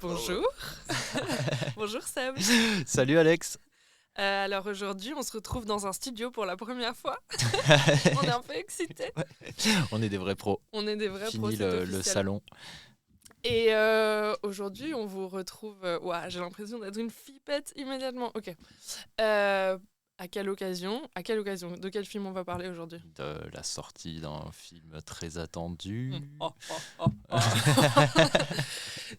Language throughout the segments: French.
Bonjour. Bonjour Seb. Salut Alex. Alors aujourd'hui, on se retrouve dans un studio pour la première fois. On est un peu excités. On est des vrais pros. On est des vrais pros, Fini c'est le officiel. salon. Et aujourd'hui, on vous retrouve... Ouah, j'ai l'impression d'être une flippette immédiatement. Ok. À quelle occasion? De quel film on va parler aujourd'hui? De la sortie d'un film très attendu.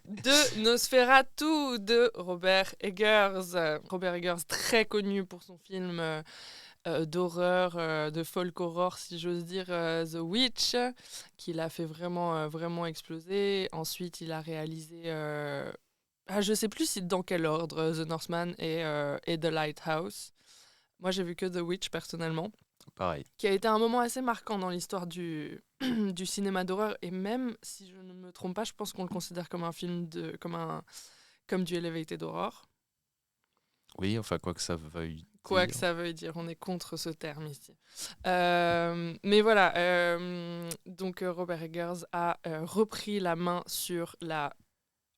De Nosferatu de Robert Eggers. Robert Eggers, très connu pour son film d'horreur, de folk horror, si j'ose dire, The Witch, qu'il a fait vraiment exploser. Ensuite, il a réalisé... je sais plus dans quel ordre, The Northman et The Lighthouse. Moi, j'ai vu que The Witch, personnellement. Pareil. Qui a été un moment assez marquant dans l'histoire du cinéma d'horreur. Et même, si je ne me trompe pas, je pense qu'on le considère comme un film comme du Elevated Horror. Oui, enfin, quoi que ça veuille dire. Quoi que ça veuille dire, on est contre ce terme ici. Mais voilà, donc Robert Eggers a repris la main sur la,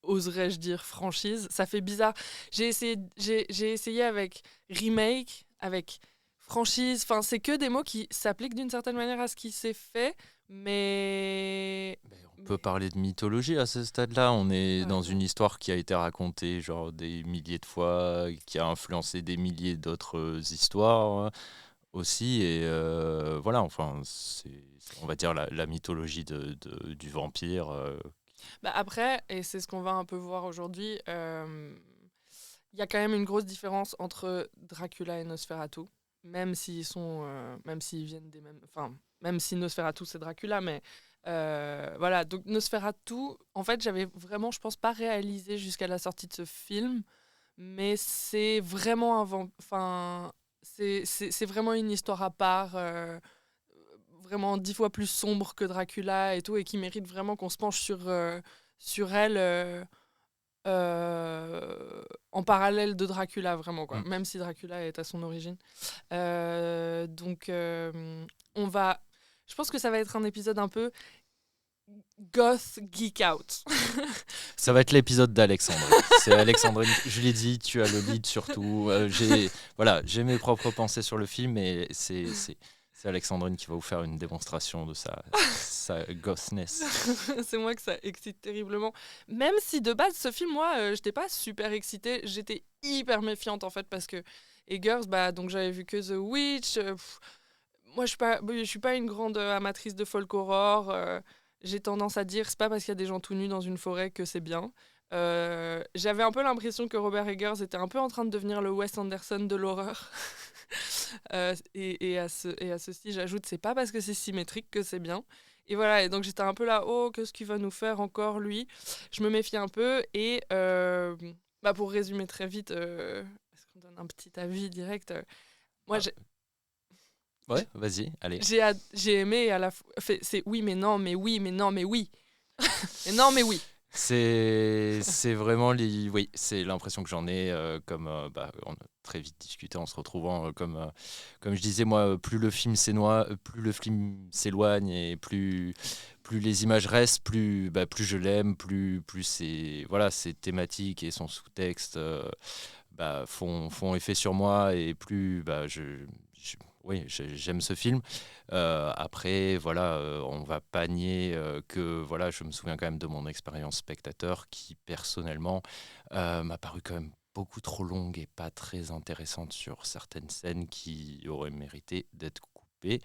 oserais-je dire, franchise. Ça fait bizarre. J'ai essayé avec remake, avec franchise. Enfin, c'est que des mots qui s'appliquent d'une certaine manière à ce qui s'est fait, mais... On peut parler de mythologie à ce stade-là. On est dans ouais. une histoire qui a été racontée genre des milliers de fois, qui a influencé des milliers d'autres histoires aussi. Et voilà, enfin, on va dire la mythologie du vampire. Après, et c'est ce qu'on va un peu voir aujourd'hui, il y a quand même une grosse différence entre Dracula et Nosferatu, même s'ils viennent des mêmes... Enfin, même si Nosferatu c'est Dracula, mais voilà. Donc Nosferatu, en fait, j'avais vraiment, je pense, pas réalisé jusqu'à la sortie de ce film, mais c'est vraiment c'est vraiment une histoire à part, vraiment 10 fois plus sombre que Dracula et tout, et qui mérite vraiment qu'on se penche sur elle en parallèle de Dracula, vraiment, quoi. Même si Dracula est à son origine. Donc, je pense que ça va être un épisode un peu goth geek out. Ça va être l'épisode d'Alexandre. C'est Alexandrine, je l'ai dit, tu as le lead surtout. J'ai mes propres pensées sur le film, et c'est Alexandrine qui va vous faire une démonstration de sa gothness. C'est moi que ça excite terriblement. Même si de base, ce film, moi, j'étais pas super excitée. J'étais hyper méfiante, en fait, parce que Eggers, donc j'avais vu que The Witch. Moi, je suis pas une grande amatrice de folk horror. J'ai tendance à dire, c'est pas parce qu'il y a des gens tout nus dans une forêt que c'est bien. J'avais un peu l'impression que Robert Eggers était un peu en train de devenir le Wes Anderson de l'horreur. Et à ceci, j'ajoute, c'est pas parce que c'est symétrique que c'est bien. Et voilà, et donc j'étais un peu là, oh, qu'est-ce qu'il va nous faire encore, lui? Je me méfie un peu, et pour résumer très vite, est-ce qu'on donne un petit avis direct? Moi, Ouais, vas-y, allez. j'ai aimé, et à la fois, c'est oui, mais non, mais oui, mais non, mais oui. Et non, mais oui. C'est vraiment oui, c'est l'impression que j'en ai, comme on a très vite discuté en se retrouvant, comme je disais, moi, plus le film s'éloigne, et plus les images restent, plus je l'aime, plus c'est voilà, ses thématiques et son sous-texte font effet sur moi, et plus oui, j'aime ce film. Après, voilà, on va pas nier que voilà, je me souviens quand même de mon expérience spectateur qui, personnellement, m'a paru quand même beaucoup trop longue et pas très intéressante sur certaines scènes qui auraient mérité d'être coupées.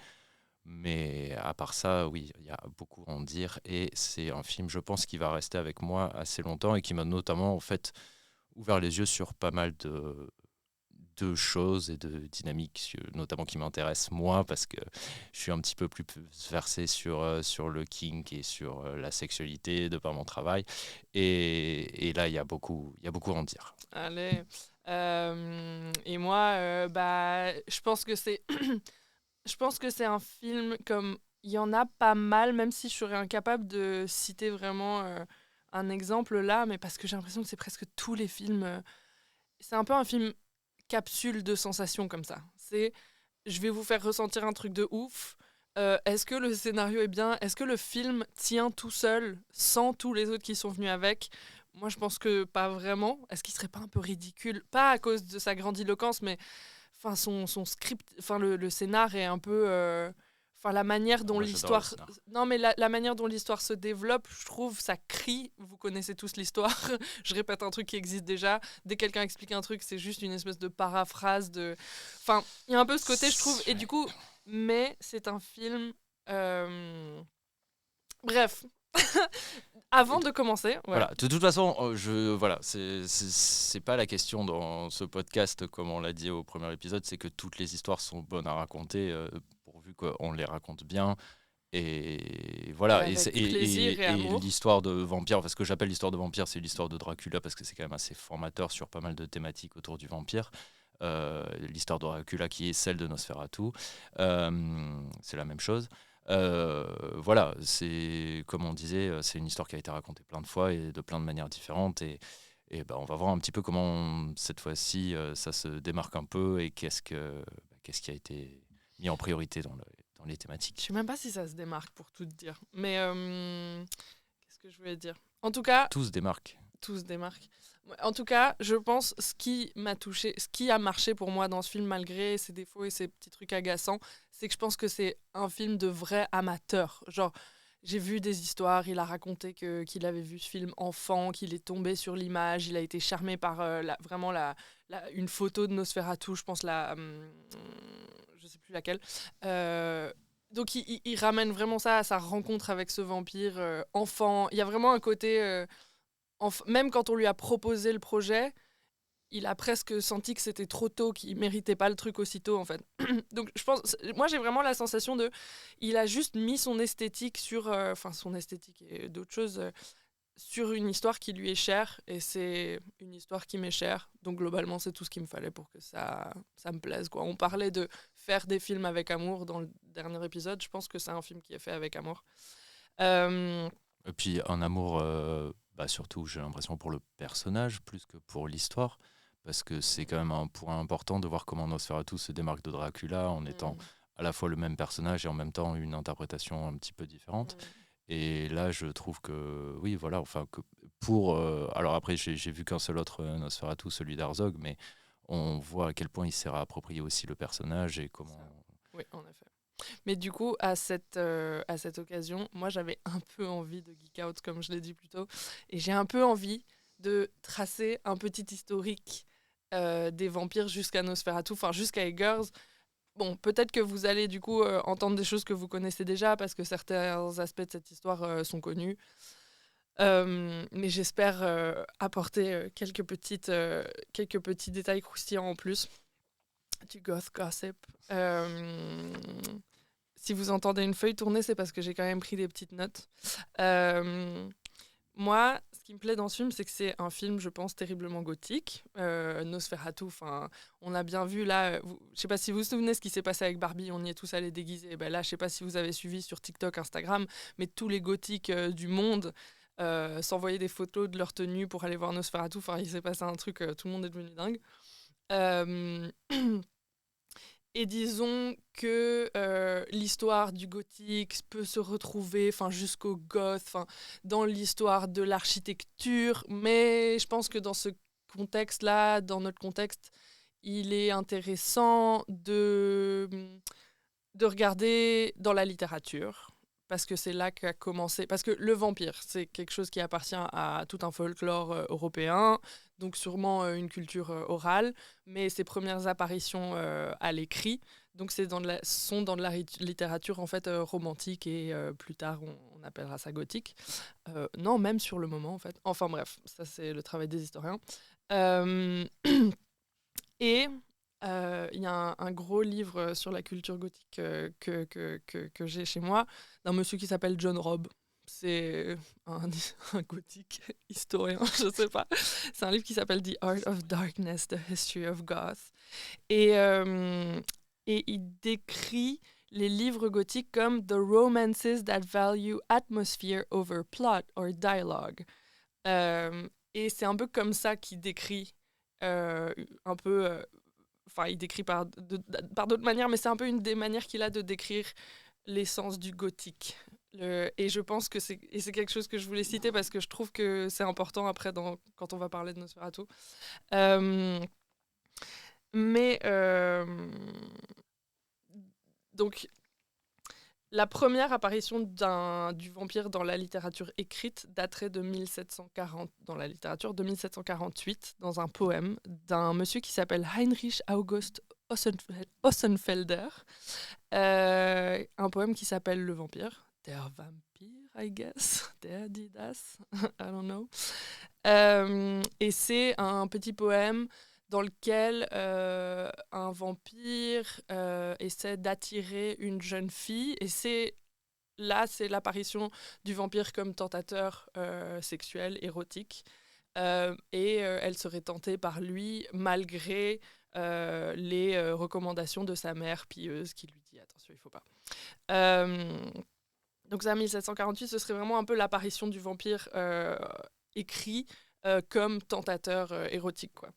Mais à part ça, oui, il y a beaucoup à en dire, et c'est un film, je pense, qui va rester avec moi assez longtemps, et qui m'a notamment, en fait, ouvert les yeux sur pas mal de choses et de dynamiques, notamment qui m'intéressent moi, parce que je suis un petit peu plus versé sur le kink et sur la sexualité de par mon travail, et là il y a beaucoup à en dire. Allez. Et moi, je pense que c'est je pense que c'est un film comme il y en a pas mal, même si je serais incapable de citer vraiment un exemple là, mais parce que j'ai l'impression que c'est presque tous les films. C'est un peu un film capsule de sensations comme ça. C'est, je vais vous faire ressentir un truc de ouf. Est-ce que le scénario est bien? Est-ce que le film tient tout seul, sans tous les autres qui sont venus avec? moi, je pense que pas vraiment. Est-ce qu'il serait pas un peu ridicule? Pas à cause de sa grandiloquence, mais enfin, son script, enfin, le scénar est un peu. Enfin, la manière dont Moi, j'adore le l'histoire. scénar. Non, mais la manière dont l'histoire se développe, je trouve, ça crie. Vous connaissez tous l'histoire. Je répète un truc qui existe déjà. Dès que quelqu'un explique un truc, c'est juste une espèce de paraphrase de. Enfin, il y a un peu ce côté, je trouve. Et du coup, mais c'est un film. Bref. Avant de commencer, ouais. Voilà. De toute façon, voilà, c'est pas la question dans ce podcast, comme on l'a dit au premier épisode, c'est que toutes les histoires sont bonnes à raconter, pourvu qu'on les raconte bien. Et voilà, et, Avec plaisir et et amour. l'histoire de vampire, parce que j'appelle l'histoire de vampire, c'est l'histoire de Dracula, parce que c'est quand même assez formateur sur pas mal de thématiques autour du vampire. L'histoire de Dracula qui est celle de Nosferatu, c'est la même chose. Voilà, c'est comme on disait, c'est une histoire qui a été racontée plein de fois et de plein de manières différentes. Et ben, on va voir un petit peu comment cette fois-ci ça se démarque un peu et qu'est-ce qui a été mis en priorité dans les thématiques. Je sais même pas si ça se démarque pour tout te dire. Mais qu'est-ce que je voulais dire? En tout cas, Tout se démarque. tout se démarque. Ouais, en tout cas, je pense ce qui m'a touché, ce qui a marché pour moi dans ce film malgré ses défauts et ses petits trucs agaçants, c'est que je pense que c'est un film de vrai amateur. Genre, j'ai vu des histoires, il a raconté qu'il avait vu ce film enfant, qu'il est tombé sur l'image, il a été charmé par vraiment une photo de Nosferatu, je pense je sais plus laquelle. Donc il ramène vraiment ça à sa rencontre avec ce vampire enfant. Il y a vraiment un côté, même quand on lui a proposé le projet, il a presque senti que c'était trop tôt, qu'il méritait pas le truc aussitôt en fait. Donc je pense, moi j'ai vraiment la sensation il a juste mis son esthétique sur, enfin son esthétique et d'autres choses sur une histoire qui lui est chère et c'est une histoire qui m'est chère. Donc globalement c'est tout ce qu'il me fallait pour que ça me plaise quoi. On parlait de faire des films avec amour dans le dernier épisode. Je pense que c'est un film qui est fait avec amour. Et puis un amour, surtout j'ai l'impression pour le personnage plus que pour l'histoire, parce que c'est quand même un point important de voir comment Nosferatu se démarque de Dracula en étant à la fois le même personnage et en même temps une interprétation un petit peu différente. Et là, je trouve que, oui, voilà, enfin, que alors après, j'ai vu qu'un seul autre Nosferatu, celui d'Herzog, mais on voit à quel point il s'est réapproprié aussi le personnage et comment. Oui, en effet. Mais du coup, à cette occasion, moi, j'avais un peu envie de geek out, comme je l'ai dit plus tôt. Et j'ai un peu envie de tracer un petit historique des vampires jusqu'à Nosferatu, enfin jusqu'à Eggers. Bon, peut-être que vous allez du coup entendre des choses que vous connaissez déjà, parce que certains aspects de cette histoire sont connus. Mais j'espère apporter quelques petits détails croustillants en plus du goth gossip. Si vous entendez une feuille tourner, c'est parce que j'ai quand même pris des petites notes. Moi, ce qui me plaît dans ce film, c'est que c'est un film, je pense, terriblement gothique. Nosferatu, on a bien vu là, je sais pas si vous vous souvenez ce qui s'est passé avec Barbie, on y est tous allés déguisés. Ben là, je sais pas si vous avez suivi sur TikTok, Instagram, mais tous les gothiques du monde s'envoyaient des photos de leur tenue pour aller voir Nosferatu. Enfin, il s'est passé un truc, tout le monde est devenu dingue. Et disons que l'histoire du gothique peut se retrouver jusqu'au goth, dans l'histoire de l'architecture, mais je pense que dans ce contexte-là, dans notre contexte, il est intéressant de regarder dans la littérature, parce que c'est là qu'a commencé. Parce que le vampire, c'est quelque chose qui appartient à tout un folklore européen, donc sûrement une culture orale, mais ses premières apparitions à l'écrit, donc sont dans de la littérature en fait romantique et plus tard on appellera ça gothique. Non, même sur le moment en fait. Enfin bref, ça c'est le travail des historiens. Et il y a un gros livre sur la culture gothique que j'ai chez moi, d'un monsieur qui s'appelle John Robb. C'est un gothique historien, je sais pas. C'est un livre qui s'appelle The Art of Darkness, The History of Goth. Et il décrit les livres gothiques comme The romances that value atmosphere over plot or dialogue. Et c'est un peu comme ça qu'il décrit un peu... il décrit par d'autres manières, mais c'est un peu une des manières qu'il a de décrire l'essence du gothique. Et je pense que c'est quelque chose que je voulais citer parce que je trouve que c'est important après quand on va parler de Nosferatu. Euh, mais donc la première apparition du vampire dans la littérature écrite daterait de 1740 dans la littérature de 1748 dans un poème d'un monsieur qui s'appelle Heinrich August Ossenfelder. Un poème qui s'appelle Le Vampire. Der Vampire, I guess. Der, die, das. I don't know. Et c'est un petit poème dans lequel un vampire essaie d'attirer une jeune fille. Et c'est l'apparition du vampire comme tentateur sexuel, érotique. Elle serait tentée par lui malgré les recommandations de sa mère pieuse qui lui dit attention, il ne faut pas. Donc ça, 1748, ce serait vraiment un peu l'apparition du vampire écrit comme tentateur érotique, quoi.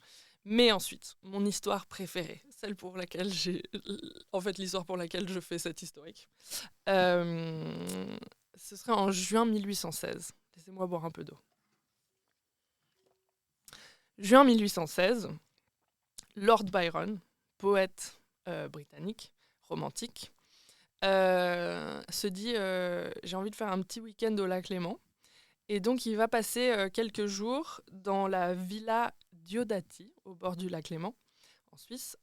Mais ensuite, mon histoire préférée, celle pour laquelle l'histoire pour laquelle je fais cette historique, ce serait en juin 1816. Laissez-moi boire un peu d'eau. Juin 1816, Lord Byron, poète britannique, romantique, se dit j'ai envie de faire un petit week-end au lac Léman. Et donc, il va passer quelques jours dans la villa Diodati, au bord du lac Léman, en Suisse,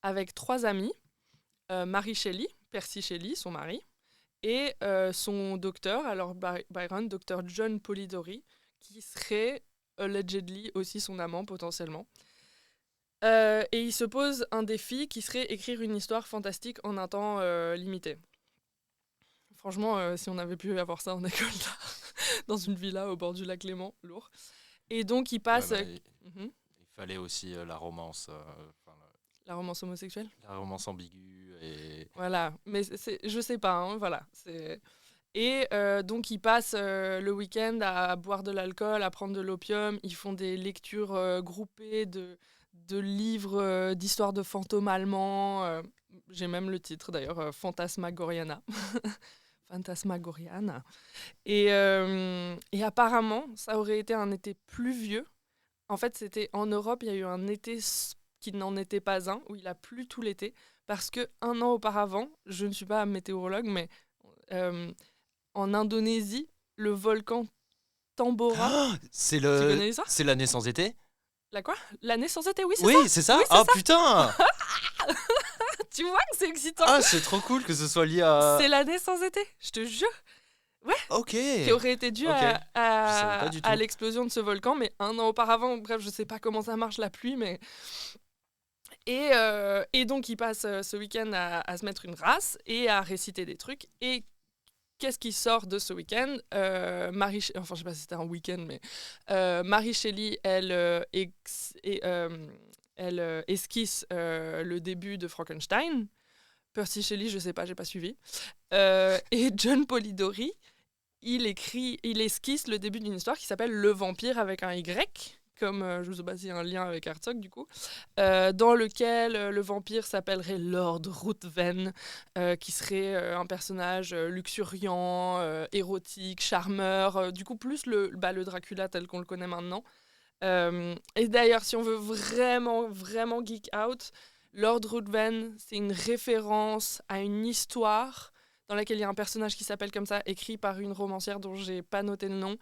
avec 3 amis, Mary Shelley, Percy Shelley, son mari, et son docteur, alors Byron, docteur John Polidori, qui serait allegedly aussi son amant potentiellement. Et il se pose un défi qui serait écrire une histoire fantastique en un temps limité. Franchement, si on avait pu avoir ça en école d'art, dans une villa au bord du lac Léman, lourd. Et donc, il passe... Il fallait aussi la romance... la romance homosexuelle ? La romance ambiguë. Et... Voilà, mais je sais pas, hein, voilà. Et donc, ils passent le week-end à boire de l'alcool, à prendre de l'opium. Ils font des lectures groupées de livres d'histoires de fantômes allemands. J'ai même le titre, d'ailleurs, Phantasmagoriana. Phantasmagoriana. Et apparemment, ça aurait été un été pluvieux. En fait, c'était en Europe, il y a eu un été qui n'en était pas un, où il a plu tout l'été, parce que 1 an auparavant, je ne suis pas météorologue, mais en Indonésie, le volcan Tambora... Tu connais ça ? C'est l'année sans été ? La quoi ? L'année sans été, oui, c'est ça. ça. Oui, c'est ça. Oui, c'est ça. Putain Tu vois que c'est excitant. Ah, c'est trop cool que ce soit lié à... C'est l'année sans été, je te jure. Ouais. Ok. Qui aurait été due à l'explosion de ce volcan, mais 1 an auparavant. Bref, je sais pas comment ça marche la pluie, mais... Et donc, il passe ce week-end à se mettre une race et à réciter des trucs. Et qu'est-ce qui sort de ce week-end ? Enfin, je sais pas si c'était un week-end, mais Mary Shelley, elle esquisse le début de Frankenstein. Percy Shelley, je sais pas, j'ai pas suivi. Et John Polidori, il esquisse le début d'une histoire qui s'appelle Le Vampire avec un Y, comme je ne sais pas s'il y a un lien avec Herzog du coup, dans lequel le vampire s'appellerait Lord Ruthven, qui serait un personnage luxuriant, érotique, charmeur, du coup plus le Dracula tel qu'on le connaît maintenant. Et d'ailleurs, si on veut vraiment, vraiment geek out, Lord Ruthven, c'est une référence à une histoire dans laquelle il y a un personnage qui s'appelle comme ça, écrit par une romancière dont j'ai pas noté le nom.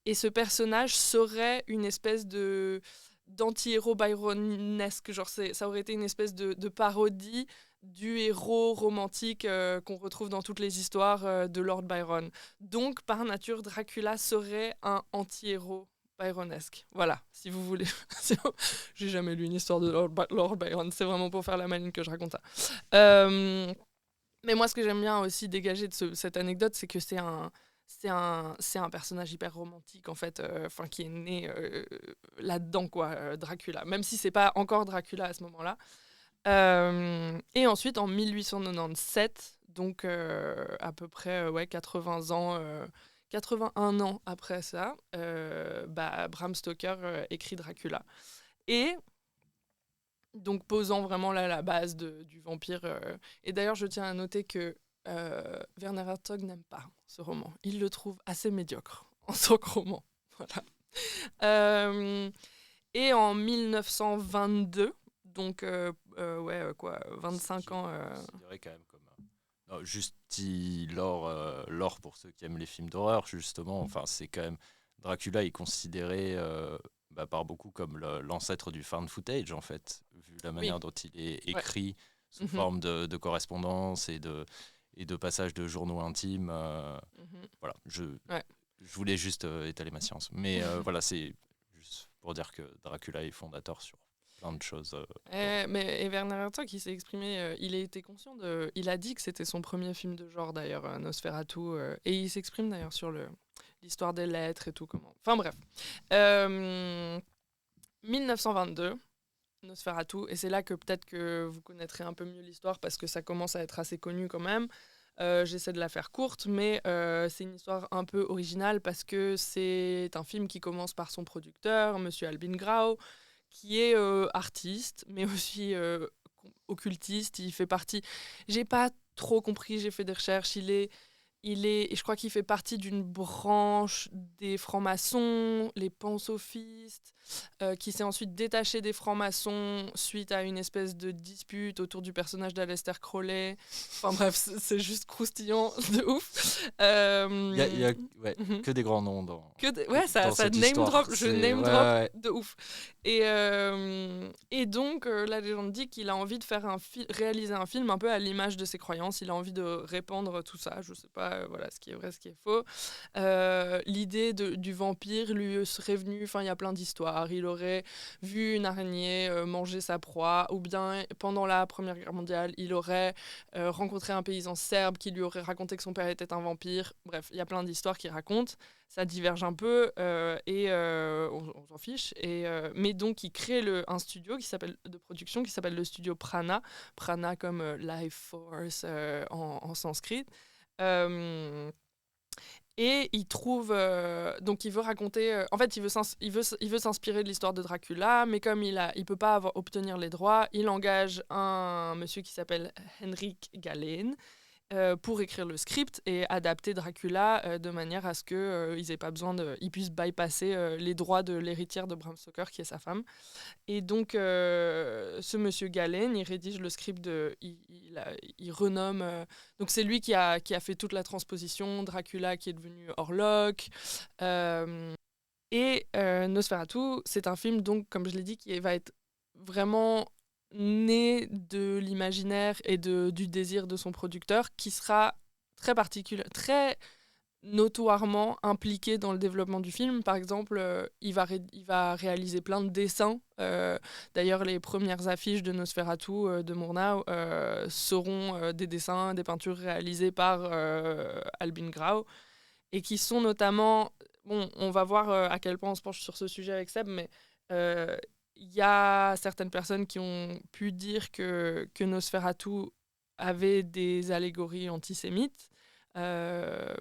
Et ce personnage serait une espèce d'anti-héros byronesque. Genre, ça aurait été une espèce de parodie du héros romantique qu'on retrouve dans toutes les histoires de Lord Byron. Donc, par nature, Dracula serait un anti-héros byronesque. Voilà, si vous voulez. J'ai jamais lu une histoire de Lord Byron. C'est vraiment pour faire la maline que je raconte ça. Mais moi, ce que j'aime bien aussi dégager de cette anecdote, c'est que c'est un personnage hyper romantique, en fait, qui est né là-dedans, quoi, Dracula. Même si c'est pas encore Dracula à ce moment-là. Et ensuite, en 1897, donc à peu près 80 ans... 81 ans après ça, Bram Stoker écrit Dracula. Et donc posant vraiment là la base du vampire. Et d'ailleurs, je tiens à noter que Werner Herzog n'aime pas ce roman. Il le trouve assez médiocre en tant que roman. Voilà. Et en 1922, donc 25 ans. Je dirais quand même comme non, juste petit lore pour ceux qui aiment les films d'horreur justement. Enfin, c'est quand même Dracula est considéré par beaucoup comme l'ancêtre du found footage en fait, vu la manière dont il est écrit sous forme de correspondance et de passages de journaux intimes. Voilà, je voulais juste étaler ma science, mais voilà, c'est juste pour dire que Dracula est fondateur sur plein de choses. Mais Werner Herzog, il s'est exprimé, il a été conscient il a dit que c'était son premier film de genre d'ailleurs, Nosferatu, et il s'exprime d'ailleurs sur l'histoire des lettres et tout comment. Enfin bref, 1922, Nosferatu, et c'est là que peut-être que vous connaîtrez un peu mieux l'histoire parce que ça commence à être assez connu quand même. J'essaie de la faire courte, mais c'est une histoire un peu originale parce que c'est un film qui commence par son producteur, Monsieur Albin Grau, qui est artiste, mais aussi occultiste. Il fait partie... J'ai pas trop compris, j'ai fait des recherches. Et je crois qu'il fait partie d'une branche des francs-maçons, les pansophistes, qui s'est ensuite détaché des francs-maçons suite à une espèce de dispute autour du personnage d'Aleister Crowley. Enfin bref, c'est juste croustillant de ouf. Il y a que des grands noms dans ça cette name histoire. drop, je name drop de ouf. Et donc, la légende dit qu'il a envie de réaliser un film un peu à l'image de ses croyances. Il a envie de répandre tout ça. Je sais pas voilà, ce qui est vrai, ce qui est faux. L'idée du vampire lui serait venue, enfin il y a plein d'histoires. Il aurait vu une araignée manger sa proie, ou bien pendant la Première Guerre mondiale, il aurait rencontré un paysan serbe qui lui aurait raconté que son père était un vampire. Bref, il y a plein d'histoires qui racontent. Ça diverge un peu et on s'en fiche. Mais donc, il crée un studio de production qui s'appelle le studio Prana. Prana comme Life Force en sanskrit. Et il trouve... donc il veut raconter... en fait, il veut s'inspirer de l'histoire de Dracula, mais comme il peut pas obtenir les droits, il engage un monsieur qui s'appelle Henrik Galeen pour écrire le script et adapter Dracula de manière à ce qu'ils aient pas besoin ils puissent bypasser les droits de l'héritière de Bram Stoker, qui est sa femme. Et donc, ce monsieur Galen, il rédige le script, il renomme... donc, c'est lui qui a fait toute la transposition, Dracula qui est devenu Orlok. Nosferatu, c'est un film, donc, comme je l'ai dit, qui va être vraiment né de l'imaginaire et du désir de son producteur, qui sera très particulier, très notoirement impliqué dans le développement du film. Par exemple, il va réaliser plein de dessins. D'ailleurs, les premières affiches de Nosferatu de Murnau seront des dessins, des peintures réalisées par Albin Grau, et qui sont notamment... Bon, on va voir à quel point on se penche sur ce sujet avec Seb, mais il y a certaines personnes qui ont pu dire que Nosferatu avait des allégories antisémites, que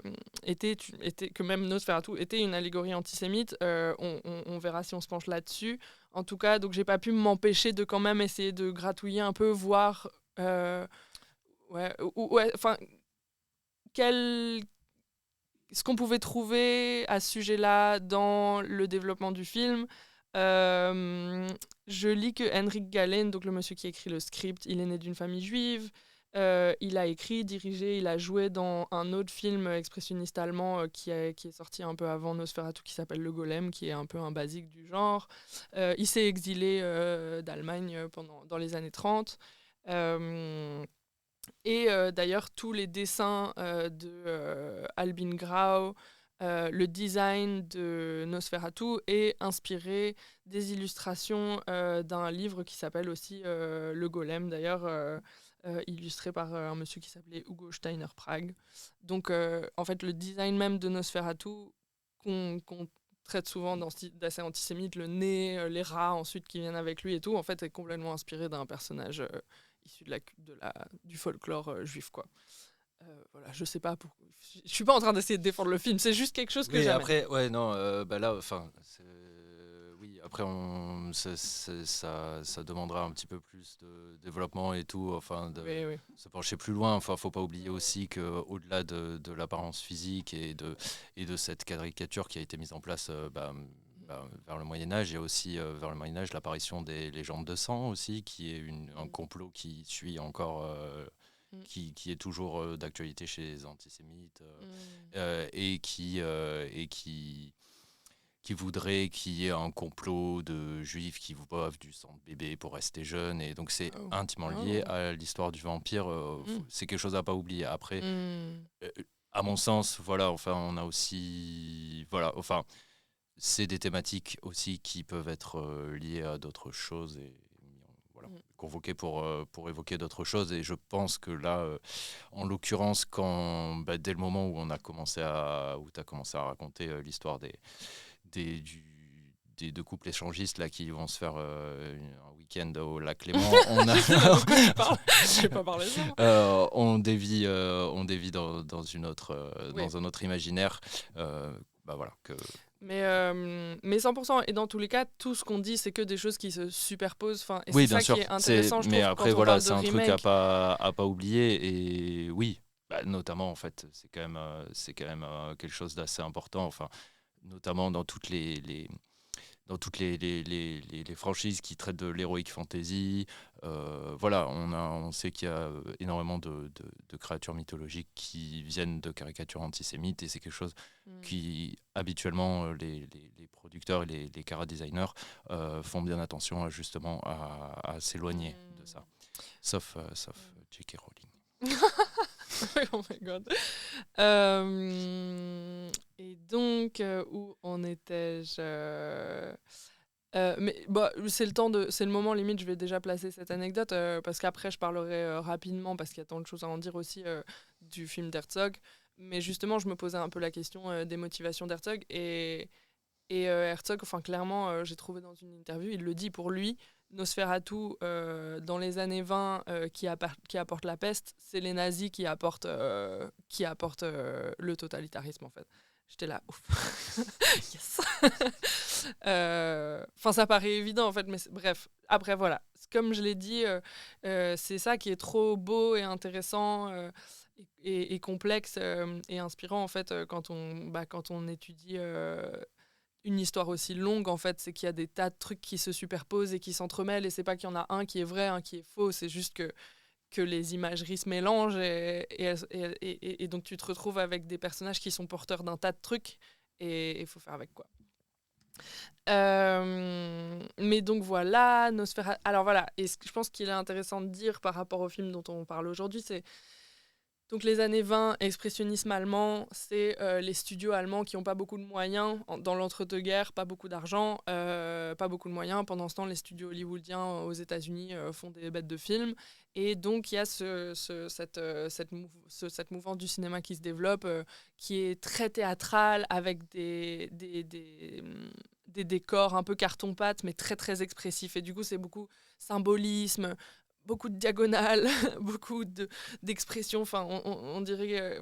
même Nosferatu était une allégorie antisémite. On verra si on se penche là-dessus. En tout cas, donc j'ai pas pu m'empêcher de quand même essayer de gratouiller un peu, voir ce qu'on pouvait trouver à ce sujet-là dans le développement du film. Je lis que Henrik Galeen, donc le monsieur qui a écrit le script, il est né d'une famille juive. Il a écrit, dirigé, il a joué dans un autre film expressionniste allemand qui est sorti un peu avant Nosferatu, qui s'appelle Le Golem, qui est un peu un basique du genre. Il s'est exilé d'Allemagne dans les années 30. D'ailleurs, tous les dessins de Albin Grau, le design de Nosferatu est inspiré des illustrations d'un livre qui s'appelle aussi Le Golem, d'ailleurs, illustré par un monsieur qui s'appelait Hugo Steiner Prague. Donc, en fait, le design même de Nosferatu, qu'on traite souvent d'assez antisémite, le nez, les rats ensuite qui viennent avec lui et tout, en fait, est complètement inspiré d'un personnage issu du folklore juif, quoi. Voilà, je sais pas pourquoi. Je suis pas en train d'essayer de défendre le film, c'est juste quelque chose que j'aime. Après, ouais, non, là, enfin, oui, après, ça demandera un petit peu plus de développement et tout, enfin, de Oui, oui. se pencher plus loin. Enfin, faut pas oublier aussi qu'au-delà de l'apparence physique et de cette caricature qui a été mise en place vers le Moyen-Âge, il y a aussi vers le Moyen-Âge l'apparition des légendes de sang aussi, qui est un complot qui suit encore. Qui est toujours d'actualité chez les antisémites qui voudrait qu'il y ait un complot de juifs qui vous boivent du sang de bébé pour rester jeunes. Et donc c'est Oh. intimement lié à l'histoire du vampire. C'est quelque chose à pas oublier. Après, à mon sens, voilà, enfin, on a aussi... Voilà, enfin, c'est des thématiques aussi qui peuvent être liées à d'autres choses et voilà, convoquées pour évoquer d'autres choses. Et je pense que là, en l'occurrence, dès le moment où tu as commencé à raconter l'histoire des deux couples échangistes là, qui vont se faire un week-end au lac Léman, Je vais pas parler de ça. on dévie dans un autre imaginaire. Voilà, Mais 100%, et dans tous les cas, tout ce qu'on dit, c'est que des choses qui se superposent. Et oui, c'est bien ça sûr. qui est intéressant, je trouve, mais après, quand on voilà, parle de c'est un truc remake. à pas oublier. Et oui, notamment, en fait, c'est quand même quelque chose d'assez important. Enfin, notamment dans toutes les franchises qui traitent de l'heroic fantasy. Voilà, on sait qu'il y a énormément de créatures mythologiques qui viennent de caricatures antisémites, et c'est quelque chose qui, habituellement, les producteurs et les chara-designers font bien attention justement à s'éloigner de ça. Sauf J.K. Rowling. Oh my god. Et donc, où en étais-je mais c'est le moment limite, je vais déjà placer cette anecdote parce qu'après je parlerai rapidement parce qu'il y a tant de choses à en dire aussi du film d'Herzog. Mais justement, je me posais un peu la question des motivations d'Herzog et Herzog, enfin clairement, j'ai trouvé dans une interview, il le dit pour lui, Nosferatu dans les années 20 qui apporte la peste, c'est les nazis qui apportent le totalitarisme en fait. J'étais là, ouf. Yes. Ça paraît évident en fait, mais bref. Après voilà, comme je l'ai dit, c'est ça qui est trop beau et intéressant et complexe et inspirant en fait quand on étudie une histoire aussi longue en fait, c'est qu'il y a des tas de trucs qui se superposent et qui s'entremêlent, et c'est pas qu'il y en a un qui est vrai, un qui est faux, c'est juste que les imageries se mélangent et donc tu te retrouves avec des personnages qui sont porteurs d'un tas de trucs et il faut faire avec quoi. Mais donc voilà, Nosferatu. Alors voilà, et je pense qu'il est intéressant de dire par rapport au film dont on parle aujourd'hui, c'est donc les années 20, expressionnisme allemand, c'est les studios allemands qui n'ont pas beaucoup de moyens dans l'entre-deux-guerres, pas beaucoup d'argent, pas beaucoup de moyens. Pendant ce temps, les studios hollywoodiens aux États-Unis font des bêtes de films. Et donc il y a cette mouvance du cinéma qui se développe, qui est très théâtrale, avec des décors un peu carton-pâte, mais très très expressifs. Et du coup, c'est beaucoup symbolisme, beaucoup de diagonales, beaucoup d'expressions. On dirait,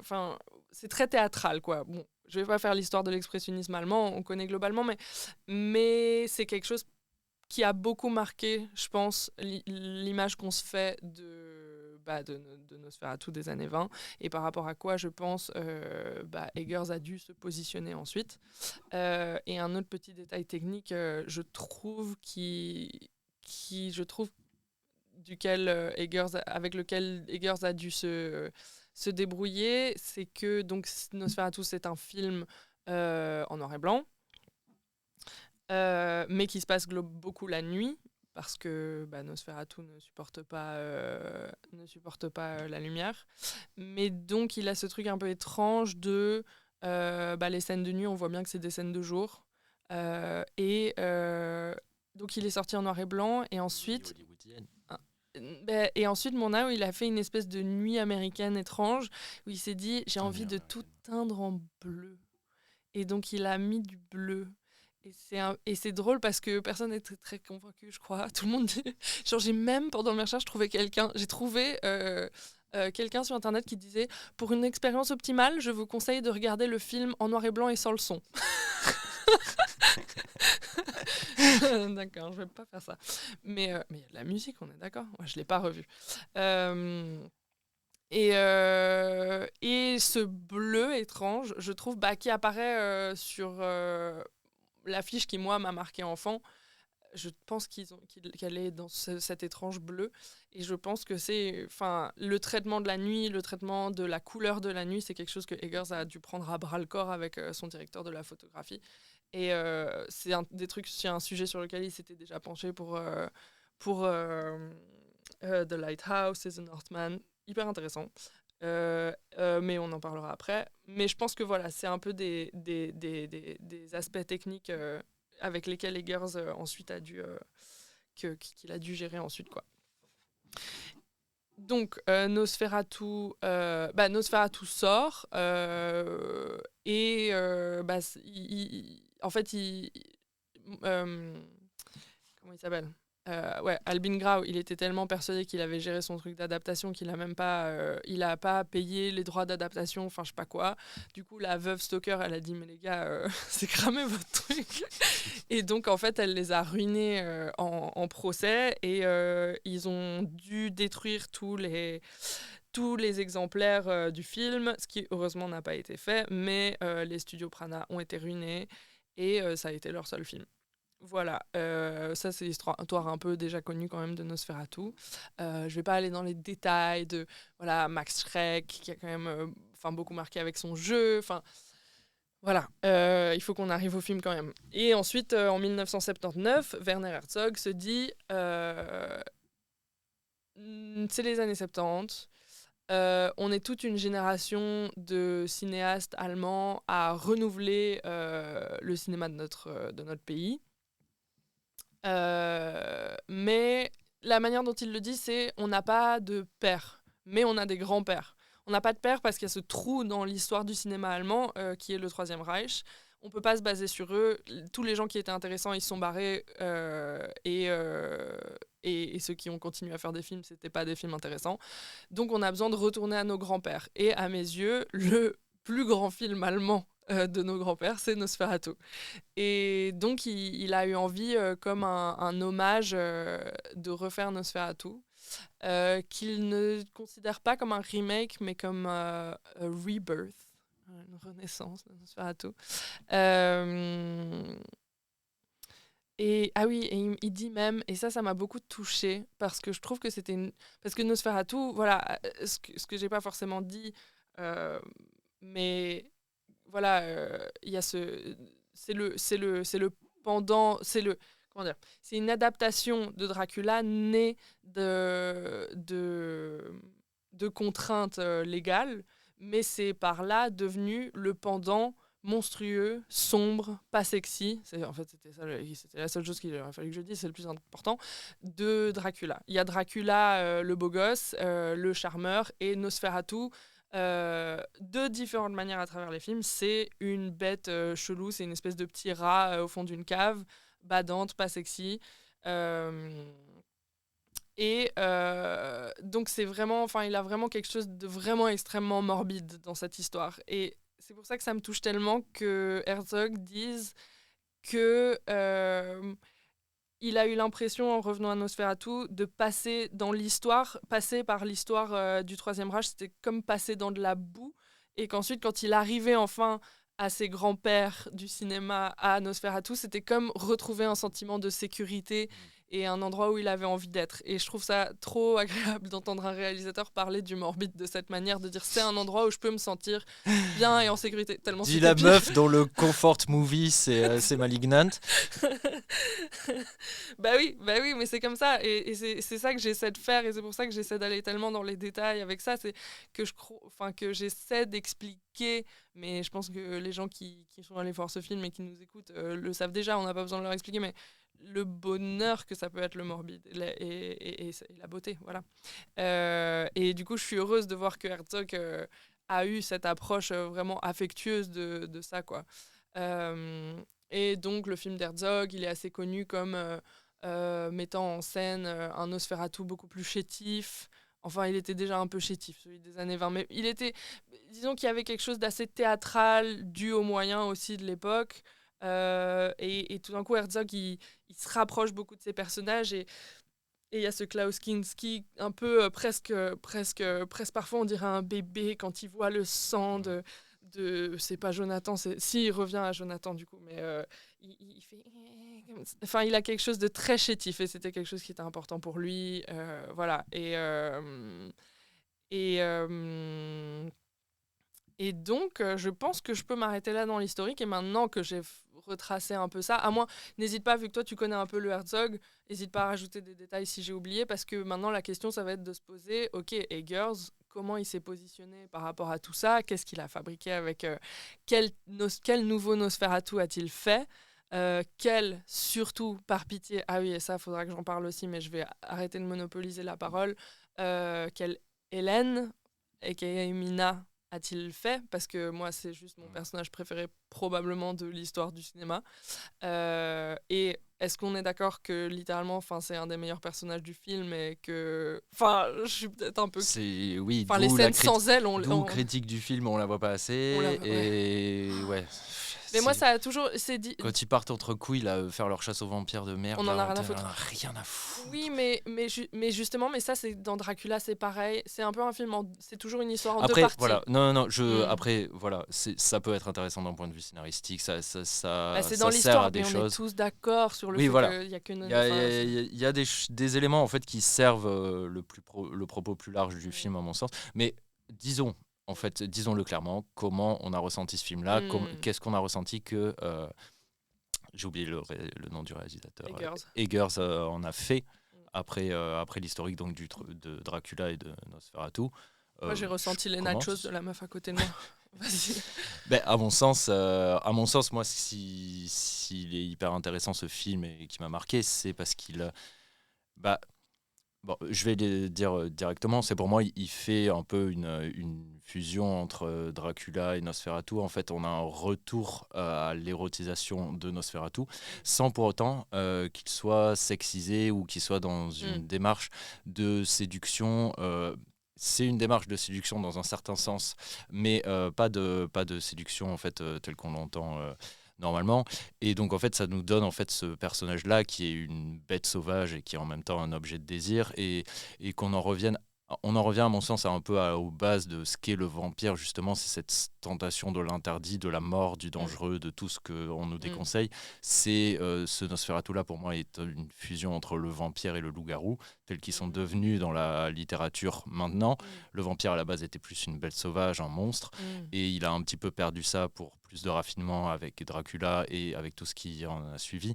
c'est très théâtral, quoi. Bon, je vais pas faire l'histoire de l'expressionnisme allemand, on connaît globalement, mais c'est quelque chose qui a beaucoup marqué, je pense, l'image qu'on se fait de Nosferatu des années 20, et par rapport à quoi je pense Eggers a dû se positionner ensuite. Et un autre petit détail technique, je trouve avec lequel Eggers a dû se débrouiller, c'est que donc Nosferatu, c'est un film en noir et blanc, mais qui se passe beaucoup la nuit, parce que Nosferatu ne supporte pas la lumière. Mais donc il a ce truc un peu étrange de les scènes de nuit, on voit bien que c'est des scènes de jour. Donc il est sorti en noir et blanc, et ensuite... Et ensuite, Murnau, il a fait une espèce de nuit américaine étrange où il s'est dit, j'ai envie de tout teindre en bleu. Et donc, il a mis du bleu. Et c'est drôle parce que personne n'était très convaincu, je crois. Tout le monde dit... Genre, pendant mes recherches, j'ai trouvé quelqu'un sur Internet qui disait, pour une expérience optimale, je vous conseille de regarder le film en noir et blanc et sans le son. D'accord, je vais pas faire ça. Mais il y a de la musique, on est d'accord. Moi, je l'ai pas revu. Euh, et ce bleu étrange, je trouve, qui apparaît sur l'affiche qui, moi, m'a marqué enfant. Je pense qu'elle est dans cet étrange bleu. Et je pense que c'est... Enfin, le traitement de la nuit, le traitement de la couleur de la nuit, c'est quelque chose que Eggers a dû prendre à bras-le-corps avec son directeur de la photographie. Et c'est c'est un sujet sur lequel il s'était déjà penché pour The Lighthouse et The Northman. Hyper intéressant. Mais on en parlera après. Mais je pense que voilà, c'est un peu des aspects techniques avec lesquels Eggers ensuite qu'il a dû gérer ensuite, quoi. Donc Nosferatu sort et en fait comment il s'appelle, ouais, Albin Grau, il était tellement persuadé qu'il avait géré son truc d'adaptation qu'il a même pas, il a pas payé les droits d'adaptation, enfin je sais pas quoi. Du coup, la veuve Stoker, elle a dit mais les gars, c'est cramé votre truc. Et donc en fait, elle les a ruinés en procès et ils ont dû détruire tous les exemplaires du film, ce qui heureusement n'a pas été fait, mais les studios Prana ont été ruinés et ça a été leur seul film. Voilà, ça c'est l'histoire un peu déjà connue quand même de Nosferatu. Je vais pas aller dans les détails de voilà, Max Schreck qui a quand même beaucoup marqué avec son jeu. Voilà, il faut qu'on arrive au film quand même. Et ensuite, en 1979, Werner Herzog se dit c'est les années 70. On est toute une génération de cinéastes allemands à renouveler le cinéma de notre pays. Mais la manière dont il le dit, c'est on n'a pas de père, mais on a des grands-pères. On n'a pas de père parce qu'il y a ce trou dans l'histoire du cinéma allemand qui est le Troisième Reich. On ne peut pas se baser sur eux. Tous les gens qui étaient intéressants, ils se sont barrés. Et ceux qui ont continué à faire des films, ce n'étaient pas des films intéressants. Donc on a besoin de retourner à nos grands-pères. Et à mes yeux, le plus grand film allemand de nos grands-pères, c'est Nosferatu. Et donc, il a eu envie, comme un hommage, de refaire Nosferatu, qu'il ne considère pas comme un remake, mais comme un rebirth, une renaissance de Nosferatu. Ah oui, et il dit même, et ça m'a beaucoup touchée, parce que je trouve que parce que Nosferatu, voilà, ce que j'ai pas forcément dit, mais voilà, il y a c'est le pendant, comment dire, c'est une adaptation de Dracula née de contraintes légales, mais c'est par là devenu le pendant monstrueux, sombre, pas sexy, en fait c'était la seule chose qu'il aurait fallu que je dise, c'est le plus important, de Dracula. Il y a Dracula, le beau gosse, le charmeur, et Nosferatu, de différentes manières à travers les films. C'est une bête chelou, c'est une espèce de petit rat au fond d'une cave, badante, pas sexy. Donc c'est vraiment, il a vraiment quelque chose de vraiment extrêmement morbide dans cette histoire. Et c'est pour ça que ça me touche tellement que Herzog dise que il a eu l'impression, en revenant à Nosferatu, de passer par l'histoire du Troisième Reich. C'était comme passer dans de la boue. Et qu'ensuite, quand il arrivait enfin à ses grands-pères du cinéma, à Nosferatu, c'était comme retrouver un sentiment de sécurité et un endroit où il avait envie d'être. Et je trouve ça trop agréable d'entendre un réalisateur parler du morbide de cette manière, de dire c'est un endroit où je peux me sentir bien et en sécurité. Tellement Dis la meuf dont le comfort movie c'est Malignant. Bah oui, mais c'est comme ça. Et c'est ça que j'essaie de faire, et c'est pour ça que j'essaie d'aller tellement dans les détails avec ça. C'est que j'essaie d'expliquer, mais je pense que les gens qui sont allés voir ce film et qui nous écoutent le savent déjà, on n'a pas besoin de leur expliquer, mais le bonheur que ça peut être le morbide et la beauté, voilà. Et du coup, je suis heureuse de voir que Herzog a eu cette approche vraiment affectueuse de ça, quoi. Et donc, le film d'Herzog, il est assez connu comme mettant en scène un Nosferatu beaucoup plus chétif. Enfin, il était déjà un peu chétif, celui des années 20, mais disons qu'il y avait quelque chose d'assez théâtral, dû aux moyens aussi de l'époque. Et tout d'un coup, Herzog, il se rapproche beaucoup de ses personnages et il y a ce Klaus Kinski un peu presque parfois on dirait un bébé quand il voit le sang de c'est pas Jonathan, si il revient à Jonathan du coup, mais il fait enfin il a quelque chose de très chétif et c'était quelque chose qui était important pour lui, voilà et et donc, je pense que je peux m'arrêter là dans l'historique. Et maintenant que j'ai retracé un peu ça, à moins, n'hésite pas, vu que toi tu connais un peu le Herzog, n'hésite pas à rajouter des détails si j'ai oublié, parce que maintenant la question, ça va être de se poser, ok, Eggers, comment il s'est positionné par rapport à tout ça? Qu'est-ce qu'il a fabriqué avec quel nouveau Nosferatu a-t-il fait? Surtout, par pitié, ah oui, et ça, il faudra que j'en parle aussi, mais je vais arrêter de monopoliser la parole, quelle Hélène, a.k.a. Mina, a-t-il fait? Parce que moi, c'est juste mon personnage préféré probablement de l'histoire du cinéma. Et est-ce qu'on est d'accord que littéralement, c'est un des meilleurs personnages du film et que... Enfin, je suis peut-être un peu... Oui, Enfin, les scènes sans elle, d'où critique du film, on la voit pas assez. Et ouais. Mais moi, ça a toujours... C'est dit... Quand ils partent entre couilles, là, faire leur chasse aux vampires de merde, on en a rien à foutre. Rien à foutre. Oui, mais justement, mais ça, c'est dans Dracula, c'est pareil. C'est un peu un film, c'est toujours une histoire en après, deux parties. Voilà. Non, après, voilà, ça peut être intéressant d'un point de vue scénaristique, ça c'est sert dans l'histoire, à des mais choses. on est tous d'accord sur le fait qu'il n'y a qu'une... Il y a des éléments en fait qui servent le propos plus large du film, à mon sens. Mais disons-le clairement, comment on a ressenti ce film-là, qu'est-ce qu'on a ressenti que... j'ai oublié le nom du réalisateur. Eggers en a fait après l'historique donc de Dracula et de Nosferatu. Moi, j'ai ressenti les nachos de la meuf à côté de moi. Vas-y. À mon sens, moi, s'il est hyper intéressant ce film et qui m'a marqué, c'est parce qu'il... Bon, je vais le dire directement, c'est pour moi, il fait un peu une fusion entre Dracula et Nosferatu. En fait, on a un retour à l'érotisation de Nosferatu, sans pour autant qu'il soit sexisé ou qu'il soit dans une démarche de séduction. C'est une démarche de séduction dans un certain sens, mais pas de séduction en fait telle qu'on l'entend normalement. Et donc en fait ça nous donne en fait ce personnage là qui est une bête sauvage et qui est en même temps un objet de désir, et qu'on en revienne. On en revient à mon sens aux bases de ce qu'est le vampire, justement, c'est cette tentation de l'interdit, de la mort, du dangereux, de tout ce qu'on nous déconseille. C'est ce Nosferatu-là, pour moi, est une fusion entre le vampire et le loup-garou, tels qu'ils sont devenus dans la littérature maintenant. Le vampire, à la base, était plus une bête sauvage, un monstre, et il a un petit peu perdu ça pour plus de raffinement avec Dracula et avec tout ce qui en a suivi.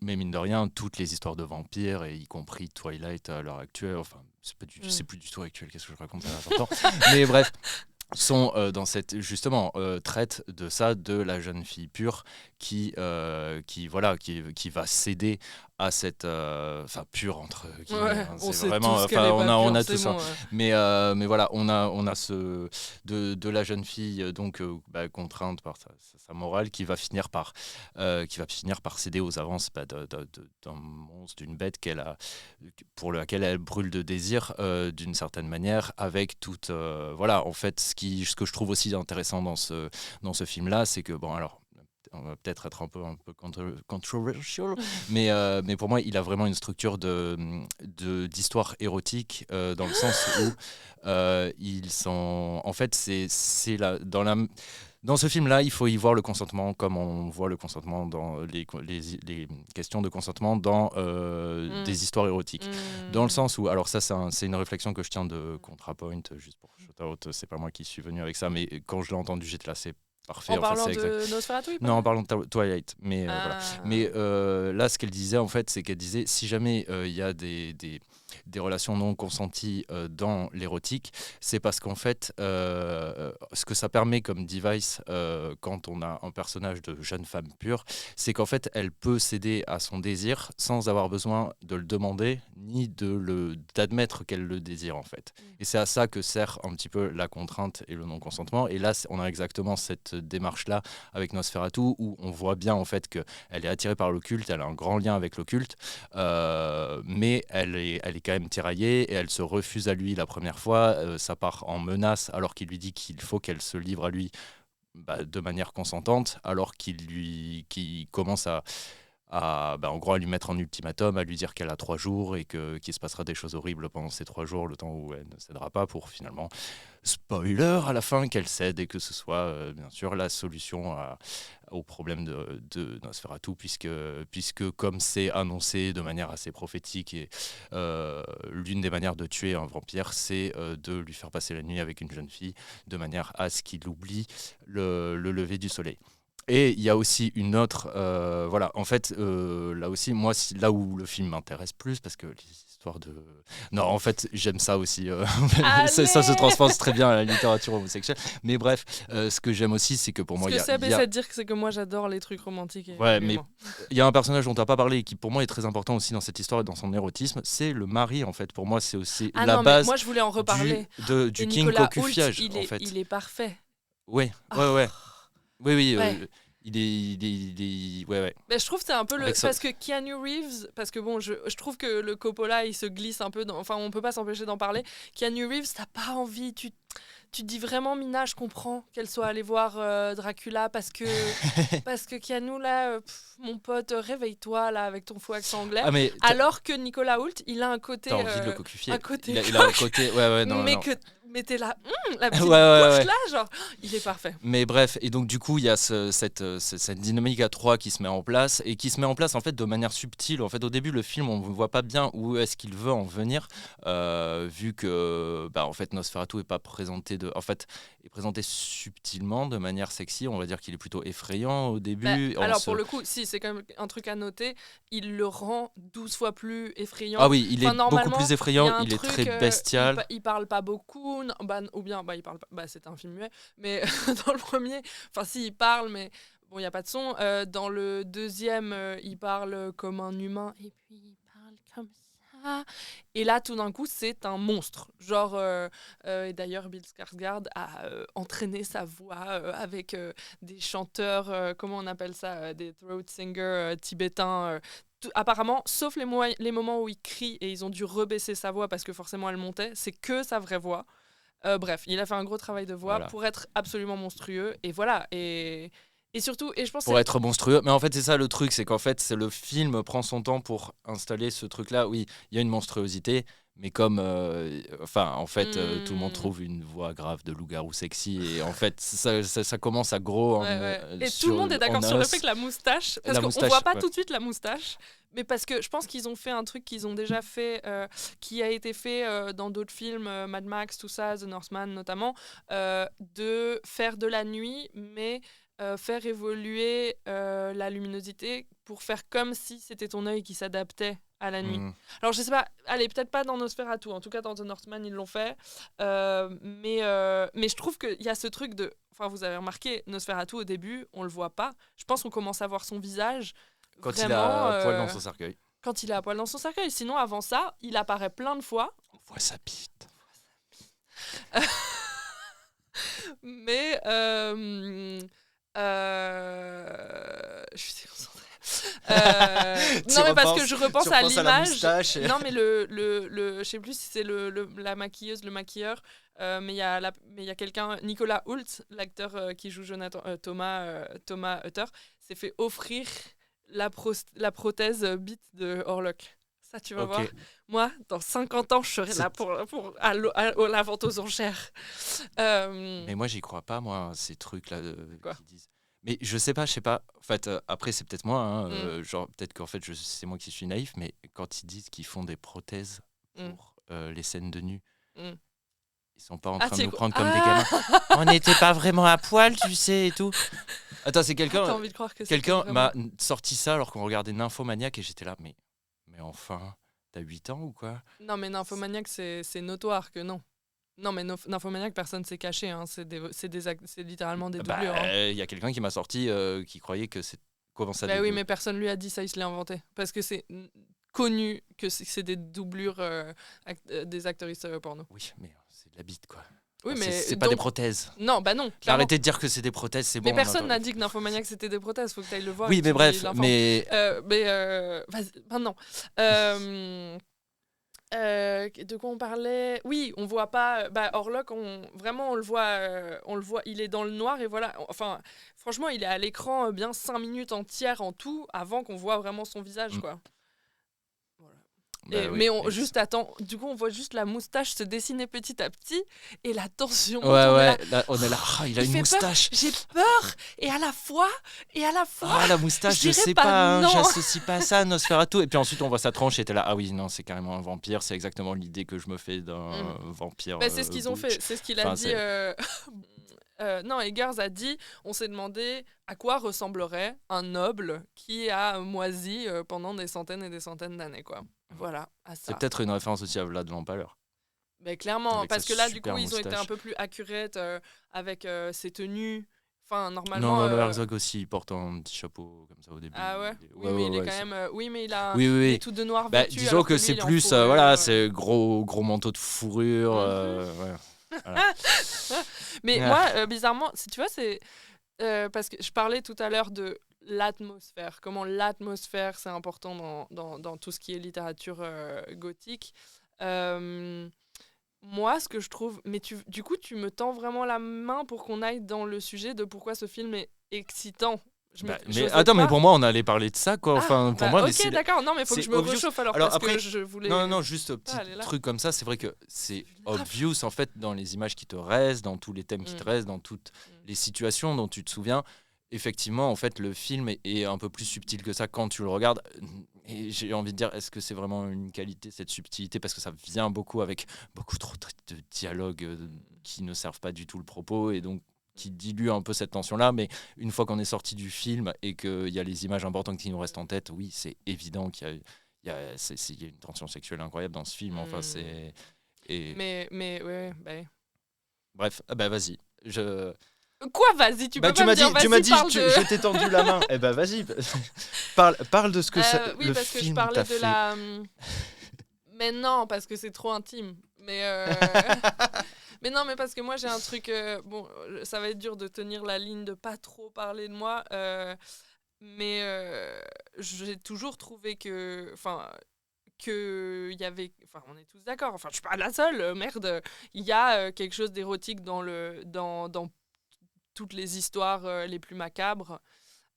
Mais mine de rien, toutes les histoires de vampires, et y compris Twilight à l'heure actuelle, enfin, c'est plus du tout actuel, qu'est-ce que je raconte à 20 ans. Mais bref, sont dans cette, justement, traite de ça, de la jeune fille pure qui va céder à cette pure entre guillemets, c'est vraiment on a tout ça, bon, mais voilà, on a ce de la jeune fille donc contrainte par sa morale qui va finir par céder aux avances d'un monstre, d'une bête pour laquelle elle brûle de désir d'une certaine manière, avec toute en fait ce que je trouve aussi intéressant dans ce film là, c'est que on va peut-être être un peu controversial, mais pour moi, il a vraiment une structure d'histoire érotique, dans le sens où ils sont... En fait, dans ce film-là, il faut y voir le consentement comme on voit le consentement dans les questions de consentement dans des histoires érotiques. Dans le sens où, alors ça, c'est une réflexion que je tiens de ContraPoint, juste pour shout out, c'est pas moi qui suis venu avec ça, mais quand je l'ai entendu, j'étais là, c'est parfait. En parlant de Nosferatu? Non, en parlant de Twilight. Mais voilà. Mais là, ce qu'elle disait, en fait, c'est qu'elle disait, si jamais il y a des relations non consenties dans l'érotique, c'est parce qu'en fait, ce que ça permet comme device quand on a un personnage de jeune femme pure, c'est qu'en fait, elle peut céder à son désir sans avoir besoin de le demander, ni d'admettre qu'elle le désire, en fait. Et c'est à ça que sert un petit peu la contrainte et le non-consentement. Et là, on a exactement cette démarche-là avec Nosferatu, où on voit bien, en fait, qu'elle est attirée par l'occulte, elle a un grand lien avec l'occulte, mais elle est quand même tiraillée, et elle se refuse à lui la première fois. Ça part en menace alors qu'il lui dit qu'il faut qu'elle se livre à lui de manière consentante, alors qu'il commence en gros, à lui mettre un ultimatum, à lui dire qu'elle a 3 jours et qu'il se passera des choses horribles pendant ces 3 jours, le temps où elle ne cédera pas, pour finalement, spoiler, à la fin, qu'elle cède et que ce soit, bien sûr, la solution au problème de Nosferatu, puisque comme c'est annoncé de manière assez prophétique, et l'une des manières de tuer un vampire, c'est de lui faire passer la nuit avec une jeune fille, de manière à ce qu'il oublie le lever du soleil. Et il y a aussi une autre, voilà, en fait, là aussi, moi, là où le film m'intéresse plus, parce que les histoires de... Non, en fait, j'aime ça aussi, ça se transpose très bien à la littérature homosexuelle, mais bref, ce que j'aime aussi, c'est que pour moi, Ce que Seb essaie de dire, c'est que moi, j'adore les trucs romantiques. Ouais, mais il y a un personnage dont tu n'as pas parlé et qui, pour moi, est très important aussi dans cette histoire et dans son érotisme, c'est le mari, en fait. Pour moi, c'est aussi la base moi, je voulais en reparler. du king cocufiage, en fait. Il est parfait. Ouais. Oui, Ouais. il est... Ouais. Mais je trouve que c'est un peu parce que Keanu Reeves, parce que bon, je trouve que le Coppola, il se glisse un peu dans... Enfin, on peut pas s'empêcher d'en parler. Keanu Reeves, t'as pas envie, tu te dis vraiment, Mina, je comprends qu'elle soit allée voir Dracula parce que Keanu, là, mon pote, réveille-toi, là, avec ton faux accent anglais. Alors que Nicolas Hoult, il a un côté... T'as envie de le cocufier. Un côté il a un côté... Ouais, non. Mais t'es là, la petite bouche là, genre, il est parfait. Mais bref, et donc du coup, il y a cette dynamique à 3 qui se met en place, et qui se met en place en fait de manière subtile. En fait, au début, le film, on ne voit pas bien où est-ce qu'il veut en venir, vu que en fait, Nosferatu est présenté subtilement, de manière sexy. On va dire qu'il est plutôt effrayant au début. Alors pour le coup, si, c'est quand même un truc à noter, il le rend 12 fois plus effrayant. Ah oui, il est beaucoup plus effrayant, il est très bestial. Il parle pas beaucoup, ou bien il parle pas, c'est un film muet, mais dans le premier, enfin si, il parle, mais bon, il n'y a pas de son. Dans le deuxième, il parle comme un humain, et puis il parle comme ça. Et là, tout d'un coup, c'est un monstre. Genre, et d'ailleurs, Bill Skarsgård a entraîné sa voix avec des chanteurs, comment on appelle ça, des throat singers tibétains. Apparemment, sauf les moments où il crie et ils ont dû rebaisser sa voix parce que forcément elle montait, c'est que sa vraie voix. Bref, il a fait un gros travail de voix pour être absolument monstrueux. Et voilà, et surtout, et je pense pour être monstrueux. Mais en fait, c'est ça le truc, c'est qu'en fait, le film prend son temps pour installer ce truc-là. Oui, il y a une monstruosité, mais comme, tout le monde trouve une voix grave de loup-garou sexy, et en fait, ça commence à gros. Et tout le monde est d'accord sur le fait que la moustache, parce qu'on voit pas tout de suite la moustache, mais parce que je pense qu'ils ont fait un truc qu'ils ont déjà fait, qui a été fait dans d'autres films, Mad Max, tout ça, The Northman notamment, de faire de la nuit, mais faire évoluer la luminosité pour faire comme si c'était ton œil qui s'adaptait à la nuit. Alors je sais pas, allez, peut-être pas dans Nosferatu, en tout cas dans The Northman ils l'ont fait, mais je trouve qu'il y a ce truc de, enfin vous avez remarqué, Nosferatu au début on le voit pas, je pense qu'on commence à voir son visage quand vraiment, il a poil dans son cercueil. Quand il a poil dans son cercueil, sinon avant ça il apparaît plein de fois. On voit sa bite. Mais je suis déconcentrée. Non mais parce que je repense à l'image. Non mais je sais plus si c'est la maquilleuse, le maquilleur, mais il y a quelqu'un, Nicolas Hoult, l'acteur qui joue Thomas Hutter, s'est fait offrir la prothèse bite de Orlok. Ça, tu vas voir. Moi, dans 50 ans, je serai là à la vente aux enchères. Mais moi, j'y crois pas, moi, ces trucs-là qui disent. Mais je sais pas. En fait, après, c'est peut-être moi. Genre, peut-être qu'en fait, c'est moi qui suis naïf, mais quand ils disent qu'ils font des prothèses pour les scènes de nu, ils sont pas en train de nous prendre comme des gamins. On n'était pas vraiment à poil, tu sais, et tout. Attends, c'est quelqu'un. Quelqu'un m'a sorti ça alors qu'on regardait Nymphomaniac et j'étais là, mais enfin, t'as 8 ans ou quoi? Non, mais Nymphomaniac, c'est notoire que non. Non, mais Nymphomaniac, personne s'est caché. Hein. C'est littéralement des doublures. Il y a quelqu'un qui m'a sorti qui croyait que c'est... Comment ça oui, mais personne lui a dit ça, il se l'a inventé. Parce que c'est connu que c'est des doublures des actrices porno. Oui, mais c'est de la bite, quoi. Oui, mais c'est pas des prothèses. Non, bah non. Arrêtez de dire que c'est des prothèses, c'est bon. Mais personne n'a dit que Nymphomaniac c'était des prothèses, faut que tu ailles le voir. Oui, mais bref, vas-y, maintenant. De quoi on parlait? Oui, on voit pas. Bah, Orlok, vraiment, on le voit. Il est dans le noir et voilà. Enfin, franchement, il est à l'écran bien 5 minutes entières en tout avant qu'on voit vraiment son visage, Mm. quoi. Voilà. Bah oui. Mais juste attends, du coup, on voit juste la moustache se dessiner petit à petit et la tension monte. Ouais, là, on est là. Ah, il a Il une fait moustache. peur. J'ai peur et à la fois, Ah, la moustache, je dirais sais pas pas, hein, non. j'associe pas ça à Nosferatu. Et puis ensuite, on voit sa tronche et t'es là. Ah oui, non, c'est carrément un vampire. C'est exactement l'idée que je me fais d'un vampire. Bah, c'est ce qu'ils ont butch. fait, c'est ce qu'il a Enfin, dit. Non, Eggers a dit, on s'est demandé à quoi ressemblerait un noble qui a moisi pendant des centaines et des centaines d'années, quoi. Voilà, à C'est ça. peut-être une référence aussi à Vlad l'Empaleur. Mais clairement, Avec parce sa que là, du coup, super ils ont été moustache. un peu plus accurate avec ses tenues. Enfin, Non, normalement. le Herzog aussi, il porte un petit chapeau comme ça au début. Ah ouais? Oui, Ouais, mais il est ouais, quand c'est- même. Oui, mais il a. Oui, oui, Il oui. est tout de noir Bah, vêtu. disons alors que lui, c'est il est en plus, fourrure. voilà, c'est gros manteau de fourrure. Mhm. Ouais, voilà. Mais Ah. moi, bizarrement, si tu vois, c'est. Parce que je parlais tout à l'heure de l'atmosphère, comment l'atmosphère c'est important dans tout ce qui est littérature gothique. Euh, Moi, ce que je trouve. Mais du coup, tu me tends vraiment la main pour qu'on aille dans le sujet de pourquoi ce film est excitant. Mais j'osais attends, mais pas. pour moi, on allait parler de ça, quoi. Ah, Enfin, pour bah moi, mais ok, d'accord. Non, mais il faut que c'est je me obvious. réchauffe alors, Alors parce après, que je voulais. non, juste pas petit aller là. truc comme ça. C'est vrai que c'est vulnérable. obvious en fait dans les images qui te restent, dans tous les thèmes qui te restent, dans toutes les situations dont tu te souviens. Effectivement, en fait, le film est un peu plus subtil que ça quand tu le regardes. Et j'ai envie de dire, est-ce que c'est vraiment une qualité, cette subtilité? Parce que ça vient beaucoup avec beaucoup trop de dialogues qui ne servent pas du tout le propos et donc qui diluent un peu cette tension-là. Mais une fois qu'on est sorti du film et qu'il y a les images importantes qui nous restent en tête, oui, c'est évident qu'il y a une tension sexuelle incroyable dans ce film. Enfin, c'est... Et... Mais ouais, bah. Bref, ah bah vas-y. Quoi, vas-y, tu peux pas me dire, tu vas-y, m'as dit, parle de... je t'ai tendu la main. Eh ben vas-y, parle de ce que Oui, le parce que je film parlais t'a de fait. la... Mais non, parce que c'est trop intime. Mais, mais non, mais parce que moi, j'ai un truc... Bon, ça va être dur de tenir la ligne, de pas trop parler de moi. Mais j'ai toujours trouvé que... Enfin, il y avait... Enfin, on est tous d'accord. Enfin, je suis pas la seule. Merde. Il y a quelque chose d'érotique dans toutes les histoires les plus macabres.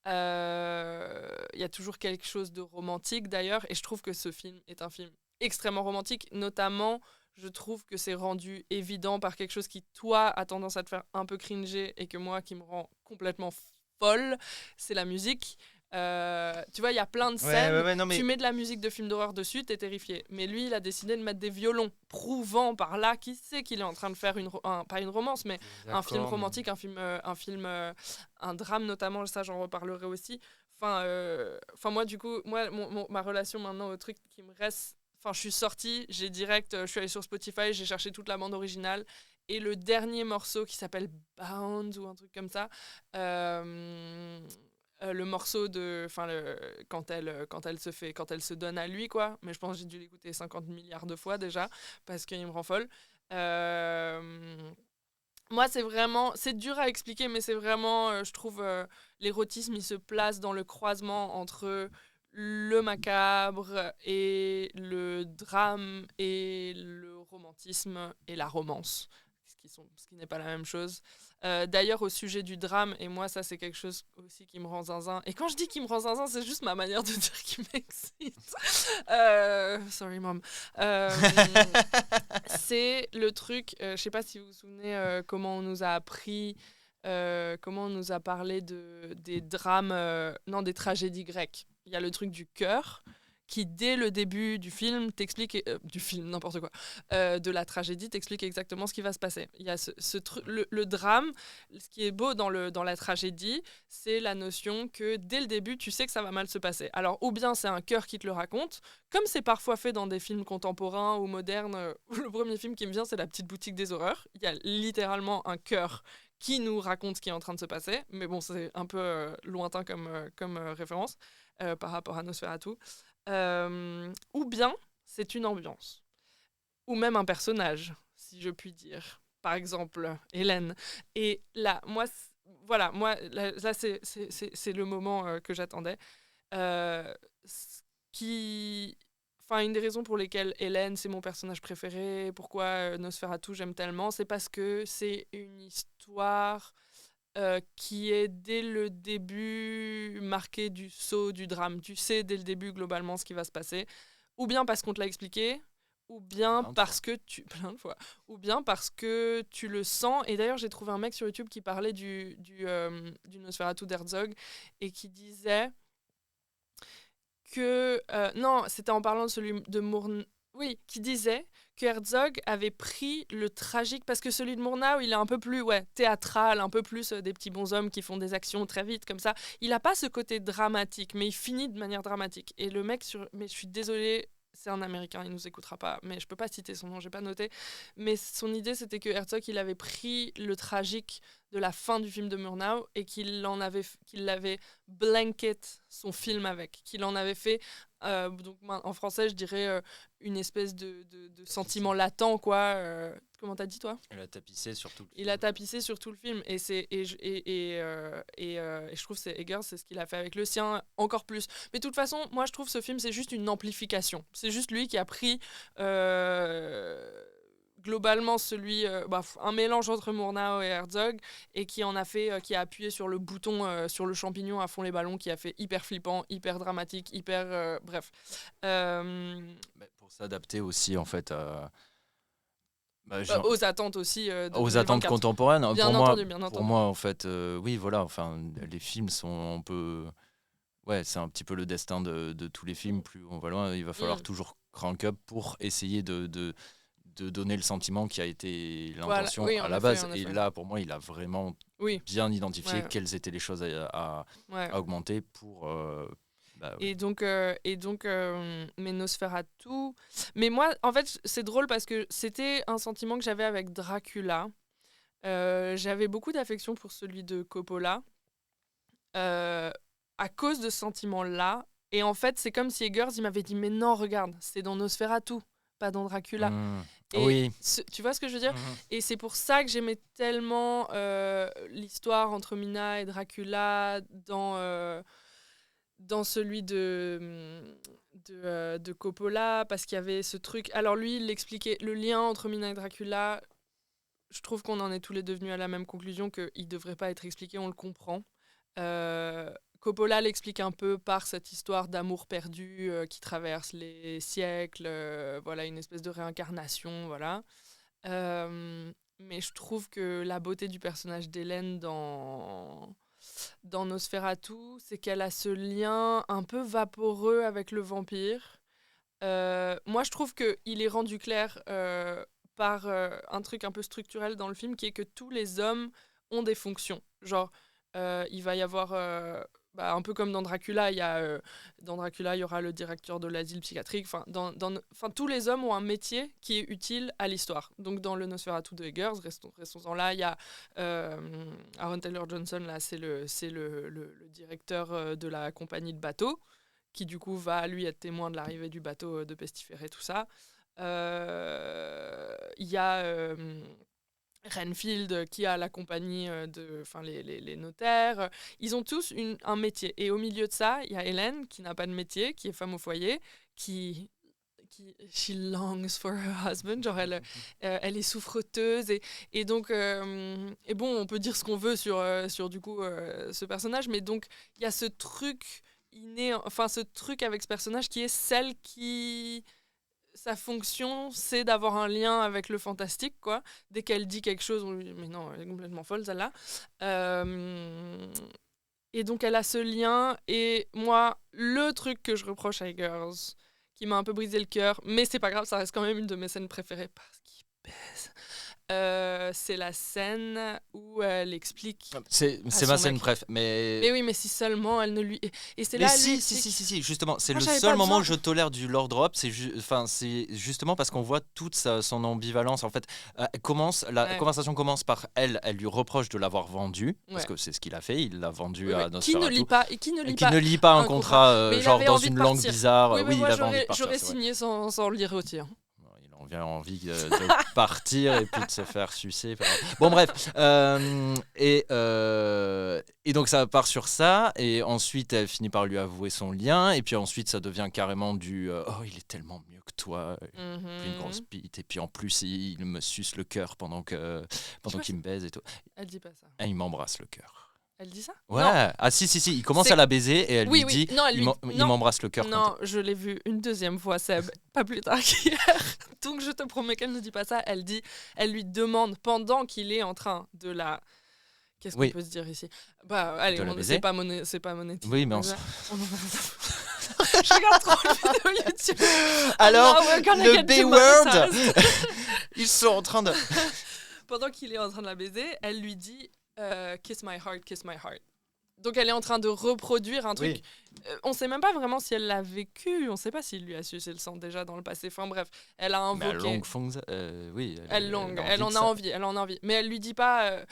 Il y a toujours quelque chose de romantique d'ailleurs, et je trouve que ce film est un film extrêmement romantique, notamment je trouve que c'est rendu évident par quelque chose qui toi a tendance à te faire un peu cringer et que moi qui me rend complètement folle, c'est la musique. Tu vois, il y a plein de scènes, Ouais, non, mais... tu mets de la musique de film d'horreur dessus, t'es terrifié. Mais lui, il a décidé de mettre des violons, prouvant par là qu'il sait qu'il est en train de faire pas une romance, mais un film romantique, un drame notamment, ça j'en reparlerai aussi. Enfin moi du coup, ma relation maintenant au truc qui me reste, enfin je suis sortie, je suis allée sur Spotify, j'ai cherché toute la bande originale et le dernier morceau qui s'appelle Bound ou un truc comme ça, le morceau de, quand elle se donne à lui quoi, mais je pense que j'ai dû l'écouter 50 milliards de fois déjà parce qu'il me rend folle. Moi, c'est dur à expliquer, mais c'est vraiment, je trouve, l'érotisme, il se place dans le croisement entre le macabre et le drame et le romantisme et la romance, ce qui n'est pas la même chose. D'ailleurs, au sujet du drame, et moi, ça, c'est quelque chose aussi qui me rend zinzin. Et quand je dis qui me rend zinzin, c'est juste ma manière de dire qui m'excite. Sorry, mom. C'est le truc, je sais pas si vous vous souvenez comment on nous a appris, comment on nous a parlé des drames, non, des tragédies grecques. Il y a le truc du cœur qui, dès le début du film, t'explique, du film, n'importe quoi, de la tragédie, t'explique exactement ce qui va se passer. Il y a le drame, ce qui est beau dans la tragédie, c'est la notion que dès le début, tu sais que ça va mal se passer. Alors, ou bien c'est un cœur qui te le raconte, comme c'est parfois fait dans des films contemporains ou modernes. Le premier film qui me vient, c'est La Petite Boutique des Horreurs. Il y a littéralement un cœur qui nous raconte ce qui est en train de se passer, mais bon, c'est un peu lointain comme référence par rapport à Nosferatu. Ou bien c'est une ambiance, ou même un personnage, si je puis dire. Par exemple, Hélène. Et là, moi, là c'est le moment que j'attendais. Ce qui... une des raisons pour lesquelles Hélène, c'est mon personnage préféré, pourquoi Nosferatu, j'aime tellement, c'est parce que c'est une histoire qui est dès le début marquée du saut du drame. Tu sais dès le début globalement ce qui va se passer, ou bien parce qu'on te l'a expliqué, ou bien parce que tu plein de fois, ou bien parce que tu le sens. Et d'ailleurs, j'ai trouvé un mec sur YouTube qui parlait du Nosferatu d'Herzog et qui disait que non, c'était en parlant de celui de Murnau. Oui, qui disait que Herzog avait pris le tragique, parce que celui de Murnau, il est un peu plus théâtral, un peu plus des petits bonshommes qui font des actions très vite, comme ça. Il n'a pas ce côté dramatique, mais il finit de manière dramatique. Et le mec, mais je suis désolée, c'est un Américain, il nous écoutera pas, mais je peux pas citer son nom, j'ai pas noté. Mais son idée, c'était que Herzog, il avait pris le tragique de la fin du film de Murnau et qu'il l'avait blanket son film avec, qu'il en avait fait, donc en français, je dirais une espèce de sentiment latent, quoi. Comment t'as dit, toi ? Il a tapissé sur tout le film. Il a tapissé sur tout le film. Et je trouve que c'est Eggers, c'est ce qu'il a fait avec le sien, encore plus. Mais de toute façon, moi, je trouve que ce film, c'est juste une amplification. C'est juste lui qui a pris globalement un mélange entre Murnau et Herzog, et qui en a fait, qui a appuyé sur le bouton, sur le champignon à fond les ballons, qui a fait hyper flippant, hyper dramatique, hyper... bref. Pour s'adapter aussi, en fait... aux attentes aussi aux attentes contemporaines. Bien entendu. Pour moi, en fait, oui, voilà. Enfin, les films sont un peu... Ouais, c'est un petit peu le destin de tous les films. Plus on va loin, il va falloir toujours crank up pour essayer de donner le sentiment qui a été l'intention à la base. Et là, pour moi, il a vraiment bien identifié quelles étaient les choses à augmenter pour... Et donc, mais Nosferatu... Mais moi, en fait, c'est drôle parce que c'était un sentiment que j'avais avec Dracula. J'avais beaucoup d'affection pour celui de Coppola à cause de ce sentiment-là. Et en fait, c'est comme si Eggers, il m'avait dit « Mais non, regarde, c'est dans Nosferatu, pas dans Dracula. » Et tu vois ce que je veux dire ? Et c'est pour ça que j'aimais tellement l'histoire entre Mina et Dracula dans celui de Coppola, parce qu'il y avait ce truc. Alors lui, il l'expliquait, le lien entre Mina et Dracula, je trouve qu'on en est tous les deux venus à la même conclusion, qu'il ne devrait pas être expliqué, on le comprend. Coppola l'explique un peu par cette histoire d'amour perdu qui traverse les siècles, voilà, une espèce de réincarnation, voilà. Mais je trouve que la beauté du personnage d'Hélène dans Nosferatu, c'est qu'elle a ce lien un peu vaporeux avec le vampire. Moi, je trouve qu'il est rendu clair par un truc un peu structurel dans le film, qui est que tous les hommes ont des fonctions. Genre, il va y avoir... un peu comme dans Dracula, il y aura le directeur de l'asile psychiatrique. Tous les hommes ont un métier qui est utile à l'histoire. Donc dans le Nosferatu de Eggers, restons-en là, il y a Aaron Taylor Johnson, là, c'est le directeur de la compagnie de bateau, qui du coup va lui être témoin de l'arrivée du bateau de pestiféré, tout ça. Il y a... Renfield qui a la compagnie les notaires, ils ont tous un métier, et au milieu de ça il y a Hélène qui n'a pas de métier, qui est femme au foyer, qui she longs for her husband, genre elle est souffreteuse, et donc et bon, on peut dire ce qu'on veut sur du coup ce personnage, mais donc il y a ce truc inné, ce truc avec ce personnage qui est celle qui... Sa fonction, c'est d'avoir un lien avec le fantastique, quoi. Dès qu'elle dit quelque chose, on lui dit « Mais non, elle est complètement folle, celle-là. » Et donc, elle a ce lien. Et moi, le truc que je reproche à Eggers, qui m'a un peu brisé le cœur, mais c'est pas grave, ça reste quand même une de mes scènes préférées, parce qu'il baise. C'est la scène où elle explique. C'est ma scène préf, mais oui, mais si seulement elle ne lui. Et c'est mais là. Si, justement, c'est le seul moment où je tolère du Lord Drop. C'est justement parce qu'on voit toute son ambivalence. En fait, la conversation commence par elle lui reproche de l'avoir vendu, parce que c'est ce qu'il a fait. Il l'a vendu à Nosferatu. Qui ne lit pas un contrat genre dans une langue bizarre. Oui, il avait envie de partir. J'aurais signé sans lire aussi. Hein. on vient envie de partir et puis de se faire sucer. Bon, bref. Et donc, ça part sur ça. Et ensuite, elle finit par lui avouer son lien. Et puis ensuite, ça devient carrément du oh, il est tellement mieux que toi. Puis une grosse bite. Et puis en plus, il me suce le cœur pendant qu'il me baise et tout. Elle dit pas ça. Et il m'embrasse le cœur. Elle dit ça? Ouais. Non. Ah si, il commence à la baiser et elle lui dit non, il m'embrasse le cœur. Non, je l'ai vu une deuxième fois, Seb, pas plus tard qu'hier. Donc je te promets qu'elle ne dit pas ça. Elle lui demande pendant qu'il est en train de la... Qu'est-ce qu'on peut se dire ici? Bah allez, c'est pas monétique. Oui, mais je regarde trop de vidéos YouTube. Alors, le B-word, ils sont en train de... Pendant qu'il est en train de la baiser, elle lui dit kiss my heart, kiss my heart. Donc elle est en train de reproduire un truc. On sait même pas vraiment si elle l'a vécu. On sait pas s'il lui a sucé le sang déjà dans le passé. Enfin bref, elle a invoqué. Oui. Elle en a envie. Mais elle lui dit pas.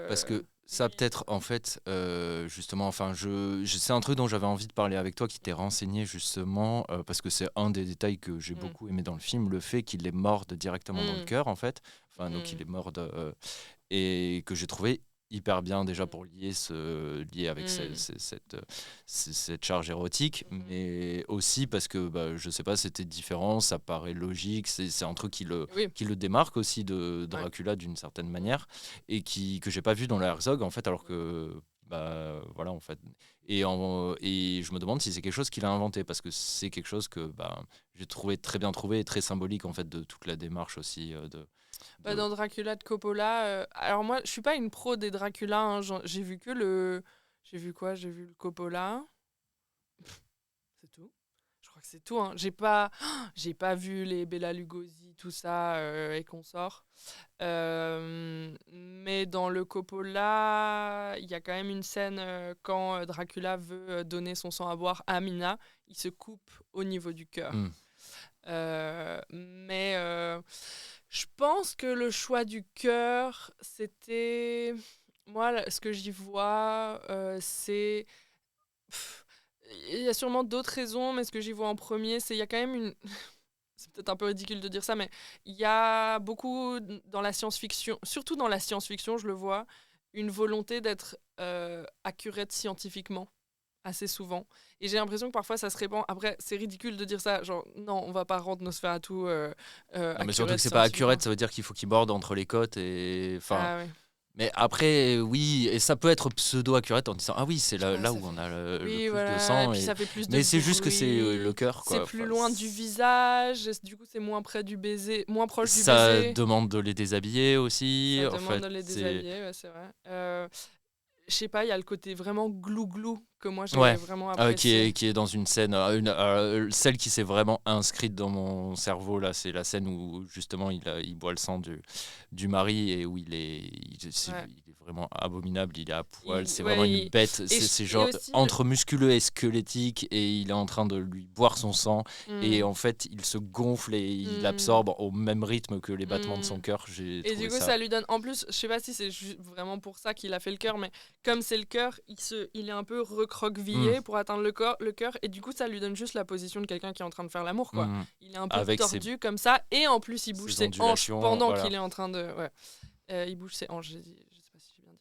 Parce que ça peut-être en fait justement. Enfin, c'est un truc dont j'avais envie de parler avec toi, qui t'est renseigné justement parce que c'est un des détails que j'ai beaucoup aimé dans le film, le fait qu'il est mort directement dans le cœur en fait. Enfin, donc il est mort et que j'ai trouvé hyper bien déjà pour lier avec cette charge érotique, mais aussi parce que je sais pas, c'était différent, ça paraît logique, c'est un truc qui le démarque aussi de Dracula d'une certaine manière et que j'ai pas vu dans le Herzog en fait, alors que voilà en fait, et je me demande si c'est quelque chose qu'il a inventé, parce que c'est quelque chose que j'ai trouvé très bien trouvé et très symbolique en fait de toute la démarche aussi dans Dracula de Coppola, alors moi je suis pas une pro des Dracula, hein, j'ai vu le Coppola, c'est tout, je crois que c'est tout, hein. J'ai pas vu les Bela Lugosi, tout ça et consorts, mais dans le Coppola il y a quand même une scène quand Dracula veut donner son sang à boire à Mina, il se coupe au niveau du cœur. Mais je pense que le choix du cœur, c'était... Moi, ce que j'y vois, c'est... Il y a sûrement d'autres raisons, mais ce que j'y vois en premier, c'est qu'il y a quand même une... C'est peut-être un peu ridicule de dire ça, mais il y a beaucoup dans la science-fiction, surtout dans la science-fiction, je le vois, une volonté d'être accurate scientifiquement, assez souvent. Et j'ai l'impression que parfois ça se répand. Après, c'est ridicule de dire ça, genre non, on va pas rendre Nosferatu non, mais surtout que c'est pas accurate, ça veut dire qu'il faut qu'il borde entre les côtes et ouais. Mais après, oui, et ça peut être pseudo-accurate en disant ah oui, c'est là où on a le plus de sang. Et puis ça fait plus de mais c'est bruit. juste que c'est le cœur, quoi. C'est plus loin du visage, du coup c'est moins près du baiser, moins proche du baiser. Ça demande de les déshabiller aussi. Ça demande de les déshabiller, ouais, c'est vrai. Je sais pas, il y a le côté vraiment glou-glou que moi j'ai vraiment apprécié. Qui est dans une scène, celle qui s'est vraiment inscrite dans mon cerveau, là, c'est la scène où justement il boit le sang du mari et où il est vraiment abominable, il est à poil, c'est vraiment une bête, c'est genre entre musculeux et squelettique et il est en train de lui boire son sang et en fait il se gonfle et il absorbe au même rythme que les battements de son cœur. Et du coup ça lui donne, en plus je sais pas si c'est vraiment pour ça qu'il a fait le cœur, mais comme c'est le cœur, il est un peu recroquevillé pour atteindre le cœur et du coup ça lui donne juste la position de quelqu'un qui est en train de faire l'amour, quoi. Il est un peu tordu comme ça et en plus il bouge ses hanches pendant qu'il est en train de il bouge ses hanches, j'ai dit, je sais pas si j'ai bien dit.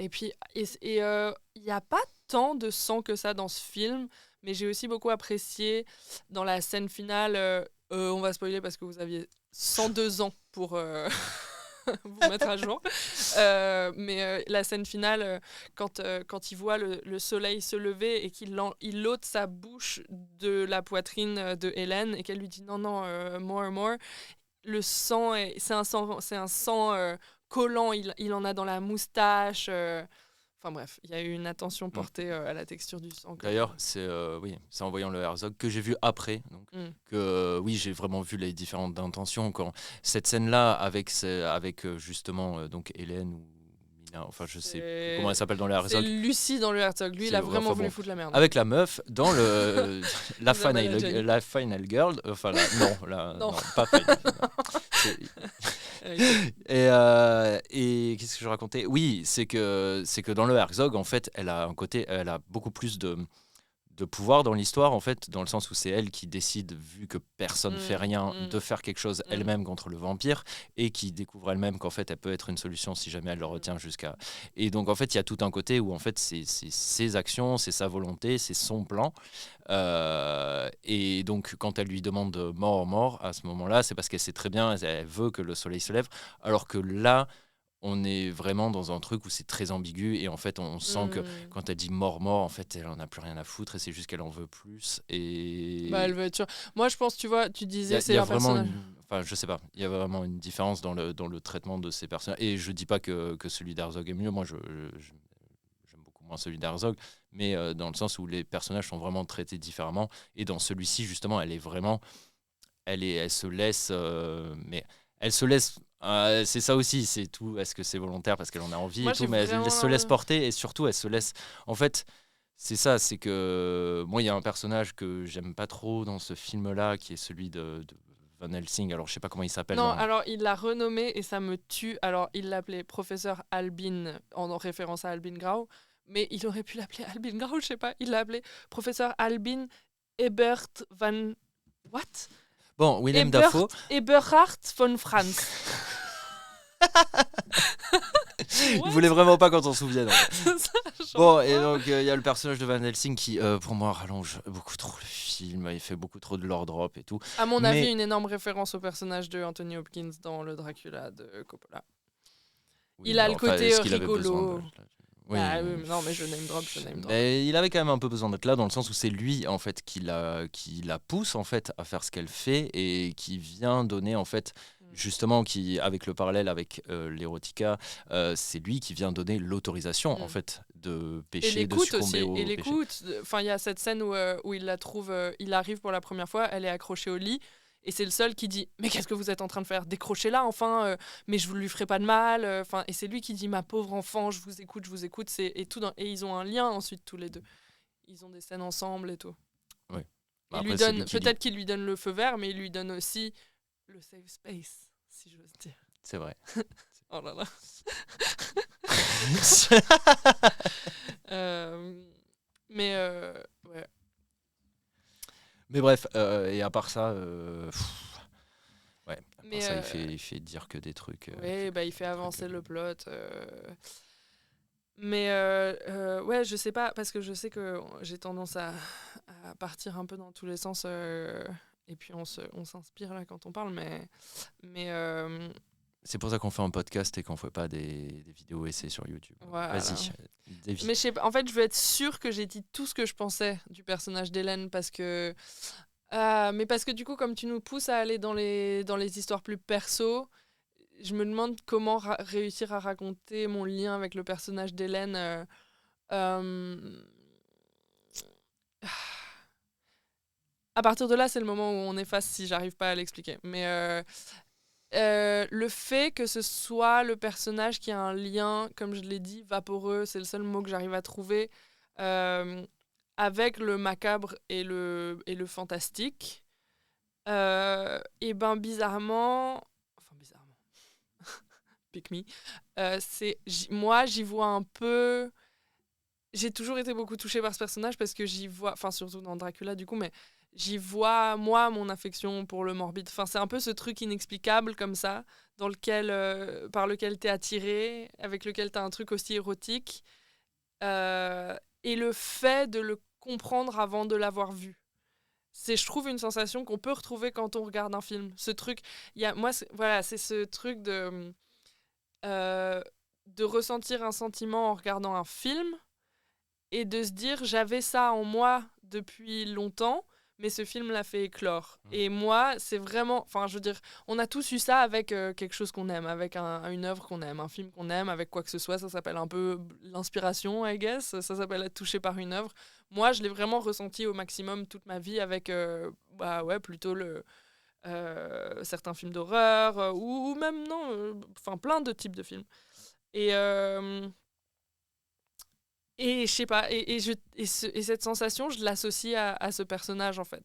Et puis il y a pas tant de sang que ça dans ce film, mais j'ai aussi beaucoup apprécié dans la scène finale, on va spoiler parce que vous aviez 102 ans pour vous mettre à jour. Mais la scène finale, quand il voit le soleil se lever et qu'il ôte sa bouche de la poitrine de Hélène et qu'elle lui dit non, more. Le sang, c'est un sang collant, il en a dans la moustache. Enfin bref, il y a eu une attention portée à la texture du sang. D'ailleurs, c'est en voyant le Herzog que j'ai vu après. Donc, j'ai vraiment vu les différentes intentions. Quand cette scène-là avec justement donc Hélène ou Mina, enfin je sais plus comment elle s'appelle dans le Herzog. C'est Lucie dans le Herzog. Lui, il a vraiment voulu foutre la merde. Avec la meuf dans le la final girl. Enfin non, pas final. Et qu'est-ce que je racontais ? Oui, c'est que dans le Herzog, en fait, elle a beaucoup plus de pouvoir dans l'histoire, en fait, dans le sens où c'est elle qui décide, vu que personne fait rien, de faire quelque chose elle-même contre le vampire, et qui découvre elle-même qu'en fait, elle peut être une solution si jamais elle le retient jusqu'à... Et donc, en fait, il y a tout un côté où, en fait, c'est ses actions, c'est sa volonté, c'est son plan. Et donc, quand elle lui demande mort, à ce moment-là, c'est parce qu'elle sait très bien, elle veut que le soleil se lève, alors que là, on est vraiment dans un truc où c'est très ambigu et en fait on sent que quand elle dit mort, en fait elle en a plus rien à foutre et c'est juste qu'elle en veut plus Bah, elle et veut être sûre. Moi, je pense, tu vois, tu il disais, c'est y a leur vraiment personnage. enfin je sais pas, il y a vraiment une différence dans le traitement de ces personnages et je dis pas que celui d'Herzog est mieux, moi j'aime beaucoup moins celui d'Herzog, mais dans le sens où les personnages sont vraiment traités différemment et dans celui-ci justement elle est vraiment elle se laisse mais elle se laisse c'est ça aussi, c'est tout. Est-ce que c'est volontaire parce qu'elle en a envie Moi, et j'ai tout, mais elle se laisse vraiment. porter et surtout elle se laisse. En fait, c'est ça, c'est que moi il y a un personnage que j'aime pas trop dans ce film-là qui est celui de Van Helsing. Alors je sais pas comment il s'appelle Non, dans. alors il l'a renommé et ça me tue. Alors il l'appelait professeur Albin en référence à Albin Grau, mais il aurait pu l'appeler Albin Grau, je sais pas. Il l'a appelé professeur Albin Ebert van. What? Bon, Willem Dafoe. Eberhard von Franz. Il voulait vraiment pas qu'on s'en souvienne. En fait. Ça, Bon, et donc il y a le personnage de Van Helsing qui, pour moi, rallonge beaucoup trop le film. Il fait beaucoup trop de lore drop et tout. À mon Mais- avis, une énorme référence au personnage de Anthony Hopkins dans le Dracula de Coppola. Oui, Il a mais le enfin, côté est-ce qu'il avait besoin rigolo. Oui. Ah oui, non, mais je name drop. Mais il avait quand même un peu besoin d'être là dans le sens où c'est lui en fait qui la pousse en fait à faire ce qu'elle fait et qui vient donner en fait justement qui avec le parallèle avec l'érotica c'est lui qui vient donner l'autorisation en fait de Et pécher, de l'écoute succomber aussi. au Et péché. l'écoute. Enfin, il y a cette scène où il la trouve. Il arrive pour la première fois, elle est accrochée au lit. Et c'est le seul qui dit mais qu'est-ce que vous êtes en train de faire? Décrochez-la enfin, mais je ne lui ferai pas de mal. Enfin, et c'est lui qui dit ma pauvre enfant, je vous écoute. Et ils ont un lien ensuite tous les deux. Ils ont des scènes ensemble et tout. Oui. Il Après, lui c'est donne lui qui peut-être qu'il lui donne le feu vert, mais il lui donne aussi le safe space, si j'ose dire. c'est vrai. Oh là là. Mais ouais. Mais bref, et à part ça, ouais, à part Mais, ça, il fait dire que des trucs. Oui, bah, il fait avancer le plot. Mais ouais, je sais pas, parce que je sais que j'ai tendance à partir un peu dans tous les sens. Et puis on s'inspire là quand on parle. Mais C'est pour ça qu'on fait un podcast et qu'on fait pas des vidéos essais sur YouTube. voilà. Vas-y, dévie. Mais je sais pas, en fait, je veux être sûre que j'ai dit tout ce que je pensais du personnage d'Hélène parce que. Mais parce que du coup, comme tu nous pousses à aller dans les histoires plus perso, je me demande comment réussir à raconter mon lien avec le personnage d'Hélène. À partir de là, c'est le moment où on efface si j'arrive pas à l'expliquer. Mais le fait que ce soit le personnage qui a un lien, comme je l'ai dit, vaporeux, c'est le seul mot que j'arrive à trouver, avec le macabre et le fantastique, et ben bizarrement, pick me, moi j'y vois un peu. J'ai toujours été beaucoup touchée par ce personnage parce que j'y vois, enfin surtout dans Dracula du coup, mais j'y vois moi mon affection pour le morbide. Enfin c'est un peu ce truc inexplicable comme ça, par lequel t'es attiré, avec lequel t'as un truc aussi érotique, et le fait de le comprendre avant de l'avoir vu. C'est, je trouve, une sensation qu'on peut retrouver quand on regarde un film. Ce truc, voilà, c'est ce truc de ressentir un sentiment en regardant un film et de se dire j'avais ça en moi depuis longtemps, mais ce film l'a fait éclore. Et moi, c'est vraiment, enfin, je veux dire, on a tous eu ça avec quelque chose qu'on aime, avec une œuvre qu'on aime, un film qu'on aime, avec quoi que ce soit. Ça s'appelle un peu l'inspiration, I guess. Ça s'appelle être touché par une œuvre. Moi, je l'ai vraiment ressenti au maximum toute ma vie avec, plutôt certains films d'horreur ou même non, enfin plein de types de films. Et je sais pas, et cette sensation, je l'associe à ce personnage en fait.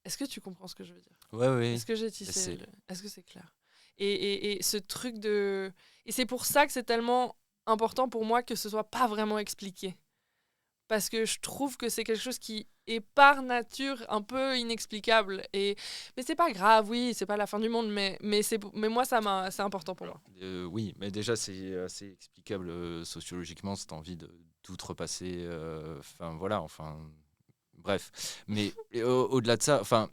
Est-ce que tu comprends ce que je veux dire? Ouais, oui. Est-ce que j'ai tissé Est-ce que c'est clair? Et ce truc de. Et c'est pour ça que c'est tellement important pour moi que ce soit pas vraiment expliqué. parce que je trouve que c'est quelque chose qui est par nature un peu inexplicable. Mais c'est pas grave, oui, c'est pas la fin du monde, mais moi, c'est important pour moi. Oui, mais déjà, c'est assez explicable sociologiquement, cette envie de tout repasser. Enfin, voilà, enfin. Bref. Mais au-delà de ça, enfin.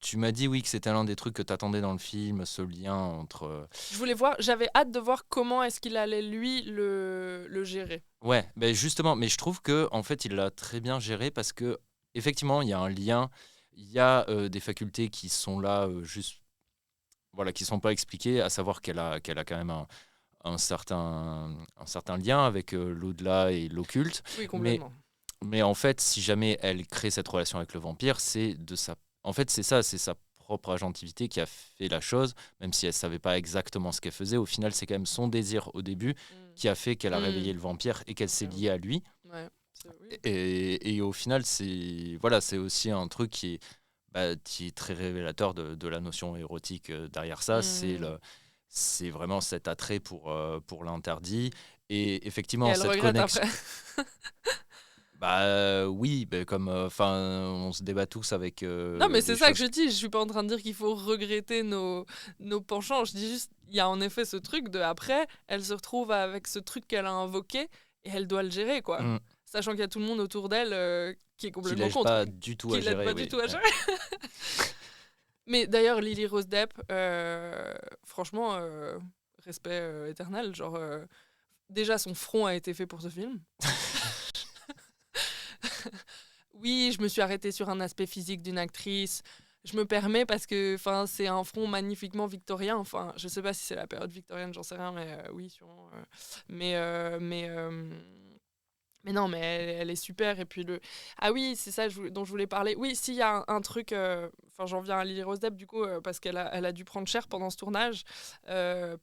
Tu m'as dit oui que c'était l'un des trucs que tu attendais dans le film, ce lien entre. Je voulais voir, j'avais hâte de voir comment est-ce qu'il allait, lui, le gérer. Ouais, ben justement, mais je trouve que en fait, il l'a très bien géré parce que effectivement, il y a un lien, il y a des facultés qui sont là juste, voilà, qui sont pas expliquées, à savoir qu'elle a quand même un certain lien avec l'au-delà et l'occulte, Oui, mais complètement. mais en fait, si jamais elle crée cette relation avec le vampire, en fait, c'est sa propre agentivité qui a fait la chose, même si elle savait pas exactement ce qu'elle faisait. Au final, c'est quand même son désir au début qui a fait qu'elle a réveillé le vampire et qu'elle s'est Clairement. liée à lui. Ouais, oui. Et au final, c'est aussi un truc qui est très révélateur de la notion érotique derrière ça. C'est vraiment cet attrait pour l'interdit. Et Et effectivement, elle cette regrette connexion. après. Oui, comme on se débat tous avec Non, mais des c'est ça que choses. je dis. Je suis pas en train de dire qu'il faut regretter nos penchants. Je dis juste, il y a en effet ce truc de après, elle se retrouve avec ce truc qu'elle a invoqué et elle doit le gérer, quoi. Mm. Sachant qu'il y a tout le monde autour d'elle qui est Qui complètement lège contre, pas du tout qui à l'aide gérer, pas du oui. tout à Ouais. gérer. Mais d'ailleurs, Lily Rose Depp, franchement, respect éternel. Genre, déjà, son front a été fait pour ce film. Oui, je me suis arrêtée sur un aspect physique d'une actrice. Je me permets parce que c'est un front magnifiquement victorien. Enfin, je sais pas si c'est la période victorienne, j'en sais rien, mais oui, sûrement. Mais, euh, mais, euh, mais non, mais elle est super. Et puis Ah oui, c'est ça dont je voulais parler. Oui, s'il y a un truc. Enfin, j'en viens à Lily Rose Depp, du coup, parce elle a dû prendre cher pendant ce tournage.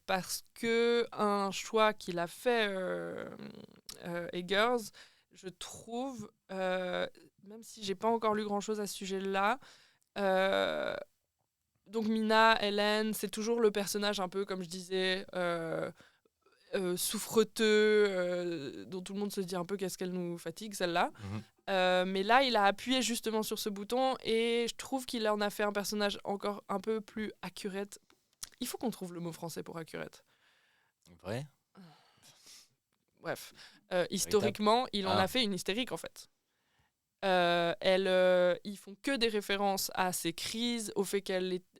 Parce que un choix qu'il a fait, Eggers, je trouve, même si j'ai pas encore lu grand chose à ce sujet-là, euh, donc Mina, Hélène, c'est toujours le personnage un peu, comme je disais, souffreteux, dont tout le monde se dit un peu qu'est-ce qu'elle nous fatigue, celle-là. Mhm. Mais là, il a appuyé justement sur ce bouton et je trouve qu'il en a fait un personnage encore un peu plus accurate. Il faut qu'on trouve le mot français pour accurate. Vrai. Bref, Véritable. historiquement, il en Ah. a fait une hystérique en fait. Ils font que des références à ses crises, au fait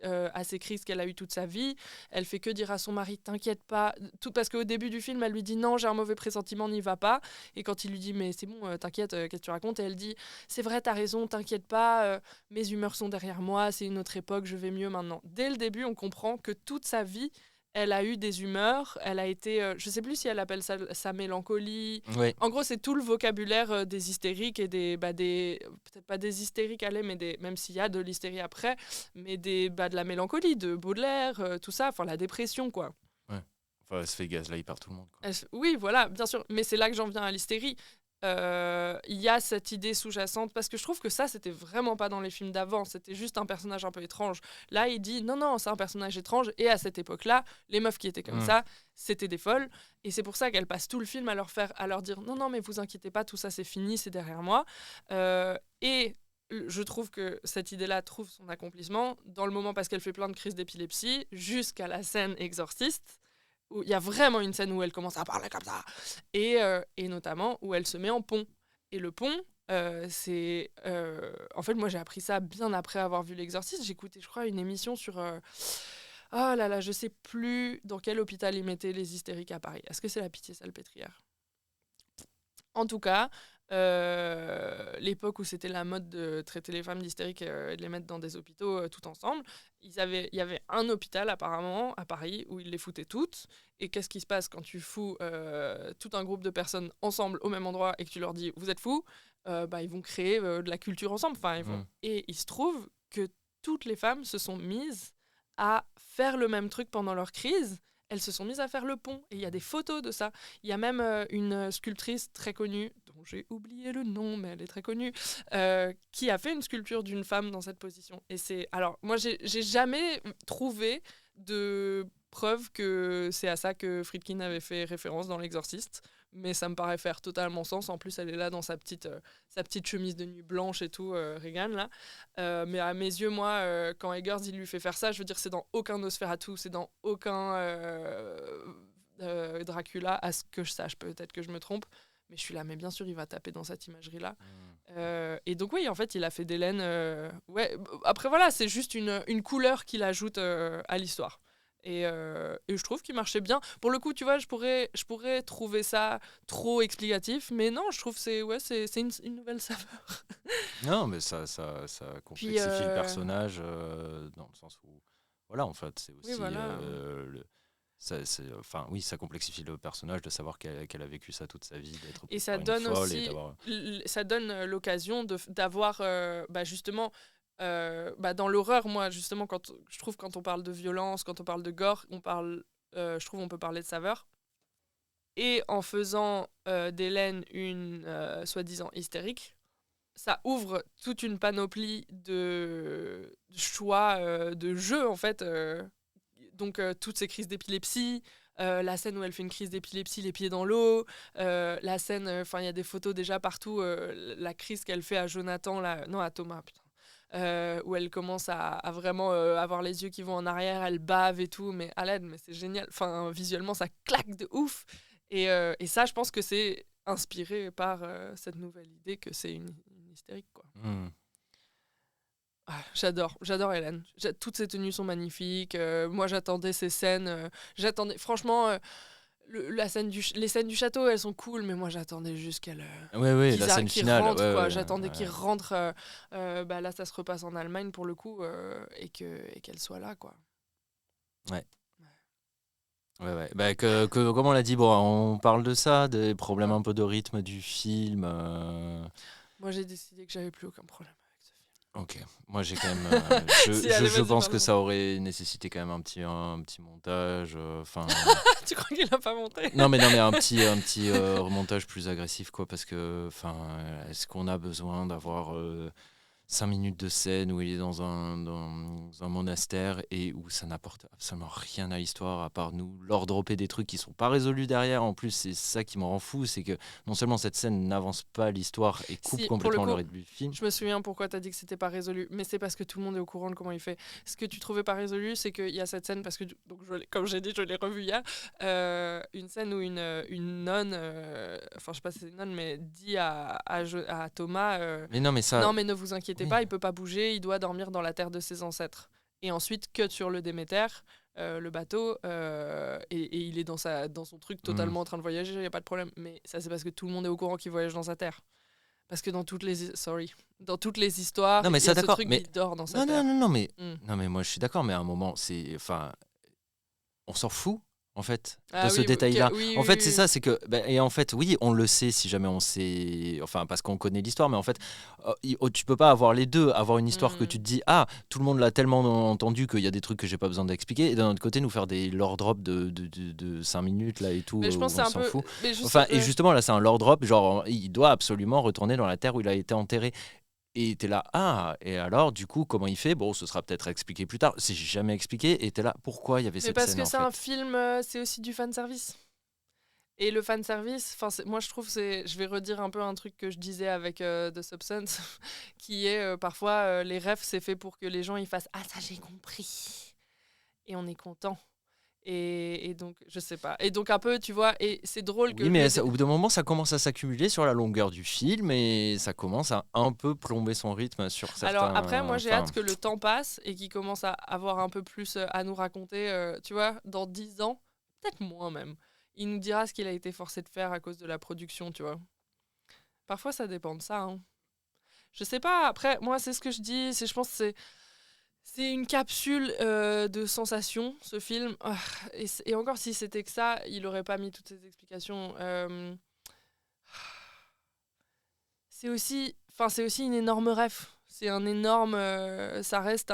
à ces crises qu'elle a eues toute sa vie. Elle fait que dire à son mari t'inquiète pas, tout parce qu'au début du film elle lui dit non j'ai un mauvais pressentiment, n'y va pas. Et quand il lui dit mais c'est bon t'inquiète, qu'est-ce que tu racontes, et elle dit c'est vrai t'as raison t'inquiète pas, mes humeurs sont derrière moi, c'est une autre époque, je vais mieux maintenant. Dès le début on comprend que toute sa vie elle a eu des humeurs, elle a été, je sais plus si elle appelle ça sa mélancolie. Oui. En gros, c'est tout le vocabulaire des hystériques et peut-être pas des hystériques, allez, mais même s'il y a de l'hystérie après, mais de la mélancolie, de Baudelaire, tout ça, enfin la dépression, quoi. Ouais. Enfin, elle se fait gazlight par tout le monde, quoi. Oui, voilà, bien sûr, mais c'est là que j'en viens à l'hystérie. Il y a cette idée sous-jacente, parce que je trouve que ça, c'était vraiment pas dans les films d'avant, c'était juste un personnage un peu étrange. Là, il dit non, non, c'est un personnage étrange, et à cette époque-là, les meufs qui étaient comme ça, c'était des folles, et c'est pour ça qu'elle passe tout le film à leur dire non, non, mais vous inquiétez pas, tout ça c'est fini, c'est derrière moi. Et je trouve que cette idée-là trouve son accomplissement dans le moment parce qu'elle fait plein de crises d'épilepsie, jusqu'à la scène exorciste, où il y a vraiment une scène où elle commence à parler comme ça, et notamment où elle se met en pont. Et le pont, c'est... en fait, moi, j'ai appris ça bien après avoir vu L'Exorciste. J'écoutais, je crois, une émission sur... oh là là, je sais plus dans quel hôpital ils mettaient les hystériques à Paris. Est-ce que c'est la Pitié-Salpêtrière ? En tout cas, l'époque où c'était la mode de traiter les femmes d'hystériques et de les mettre dans des hôpitaux tout ensemble, il y avait un hôpital apparemment à Paris où ils les foutaient toutes. Et qu'est-ce qui se passe quand tu fous tout un groupe de personnes ensemble au même endroit et que tu leur dis vous êtes fous, ils vont créer de la culture ensemble. Et il se trouve que toutes les femmes se sont mises à faire le même truc pendant leur crise. Elles se sont mises à faire le pont. Et il y a des photos de ça. Il y a même une sculptrice très connue, dont j'ai oublié le nom, mais elle est très connue, qui a fait une sculpture d'une femme dans cette position. Et c'est... Alors, moi, j'ai jamais trouvé de preuve que c'est à ça que Friedkin avait fait référence dans L'Exorciste. Mais ça me paraît faire totalement sens. En plus, elle est là dans sa petite chemise de nuit blanche et tout, Regan, là. Mais à mes yeux, moi, quand Eggers, il lui fait faire ça, je veux dire, c'est dans aucun Nosferatu, c'est dans aucun Dracula, à ce que je sache. Peut-être que je me trompe. Mais je suis là, mais bien sûr, il va taper dans cette imagerie-là. Et donc, oui, en fait, il a fait d'Hélène... ouais. Après, voilà, c'est juste une couleur qu'il ajoute à l'histoire. Et je trouve qu'il marchait bien. Pour le coup, tu vois, je pourrais trouver ça trop explicatif, mais non, je trouve que c'est une nouvelle saveur. Non, mais ça Puis, complexifie le personnage dans le sens où, voilà, en fait, c'est oui, aussi voilà. enfin, oui, ça complexifie le personnage de savoir qu'elle a vécu ça toute sa vie, d'être Et prise ça par une donne folle aussi, et d'avoir. ça donne l'occasion d'avoir, justement, dans l'horreur, moi, justement, je trouve quand on parle de violence, quand on parle de gore, je trouve on peut parler de saveur. Et en faisant d'Hélène une soi-disant hystérique, ça ouvre toute une panoplie de choix de jeux, en fait. Donc, toutes ces crises d'épilepsie, la scène où elle fait une crise d'épilepsie, les pieds dans l'eau, la scène, il y a des photos déjà partout, la crise qu'elle fait à Jonathan, non, à Thomas, putain. Où elle commence à vraiment avoir les yeux qui vont en arrière, elle bave et tout, mais à l'aide, mais c'est génial. Enfin, visuellement, ça claque de ouf. Et ça, je pense que c'est inspiré par cette nouvelle idée que c'est une hystérique, quoi. Ah, j'adore Hélène. Toutes ses tenues sont magnifiques. Moi, j'attendais ces scènes. Franchement, les scènes du château, elles sont cool, mais moi, j'attendais juste Ouais, la scène qu'ils finale. rentrent, Ouais, quoi. ouais, J'attendais ouais. qu'ils rentrent. Là, ça se repasse en Allemagne pour le coup, et qu'elle soit là, quoi. Ouais. Ouais. Bah, comme on l'a dit, bon, on parle de ça, des problèmes un peu de rythme du film. Moi, j'ai décidé que j'avais plus aucun problème avec ce film. Ok, moi j'ai quand même. Si, allez, Je vas-y, pense que parle-en. ça aurait nécessité quand même un petit montage. Enfin. Tu crois qu'il a pas monté? Non mais un petit remontage plus agressif quoi, parce que enfin, est-ce qu'on a besoin d'avoir 5 minutes de scène où il est dans un monastère et où ça n'apporte absolument rien à l'histoire à part nous leur dropper des trucs qui sont pas résolus derrière. En plus, c'est ça qui me rend fou, c'est que non seulement cette scène n'avance pas l'histoire et coupe Si, complètement pour le le coup, rythme du film. je me souviens pourquoi tu as dit que c'était pas résolu, mais c'est parce que tout le monde est au courant de comment il fait. Ce que tu trouvais pas résolu, c'est qu'il y a cette scène, parce que, donc, comme j'ai dit, je l'ai revu hier, une scène où une nonne, je sais pas si c'est une nonne, mais dit à Thomas, Mais non, mais ça. non, mais ne vous inquiétez Oui. pas, il peut pas bouger, il doit dormir dans la terre de ses ancêtres. Et ensuite, cut sur le Déméter, le bateau, et il est dans son truc totalement en train de voyager, il n'y a pas de problème. Mais ça, c'est parce que tout le monde est au courant qu'il voyage dans sa terre. Parce que dans toutes les histoires, Non, mais il y ça, a ce d'accord, truc mais- qui dort dans sa Non, terre. non, mais. Mm. Non, mais moi je suis d'accord, mais à un moment, enfin, on s'en fout en fait de ce Oui, détail-là. oui, En fait, oui, c'est oui. ça, c'est que et en fait, oui, on le sait si jamais on sait, enfin, parce qu'on connaît l'histoire, mais en fait, tu peux pas avoir les deux, avoir une histoire que tu te dis tout le monde l'a tellement entendu qu'il y a des trucs que j'ai pas besoin d'expliquer, et d'un autre côté nous faire des lore drop de 5 minutes là et tout, Mais je pense où que c'est on un s'en peu. fout. Mais juste, Enfin, et justement là, c'est un lore drop, genre il doit absolument retourner dans la terre où il a été enterré. Et t'es là, et alors, du coup, comment il fait? Bon, ce sera peut-être expliqué plus tard. C'est jamais expliqué. Et t'es là, pourquoi il y avait mais cette parce scène que en c'est fait? un film, c'est aussi du fanservice. Et le fanservice, moi je trouve, je vais redire un peu un truc que je disais avec The Substance, qui est parfois les refs, c'est fait pour que les gens ils fassent ah ça j'ai compris et on est content. Et donc je sais pas. Et donc un peu tu vois, et c'est drôle que Oui, mais au bout d'un moment, ça commence à s'accumuler sur la longueur du film et ça commence à un peu plomber son rythme sur certains. Alors après, moi j'ai Enfin, hâte que le temps passe et qu'il commence à avoir un peu plus à nous raconter, tu vois, dans 10 ans, peut-être moins même. Il nous dira ce qu'il a été forcé de faire à cause de la production, tu vois. Parfois ça dépend de ça, hein. Je sais pas, après, moi c'est ce que je dis, je pense que c'est une capsule de sensations, ce film. Et encore si c'était que ça, il aurait pas mis toutes ces explications. C'est aussi une énorme ref. C'est un énorme. Ça reste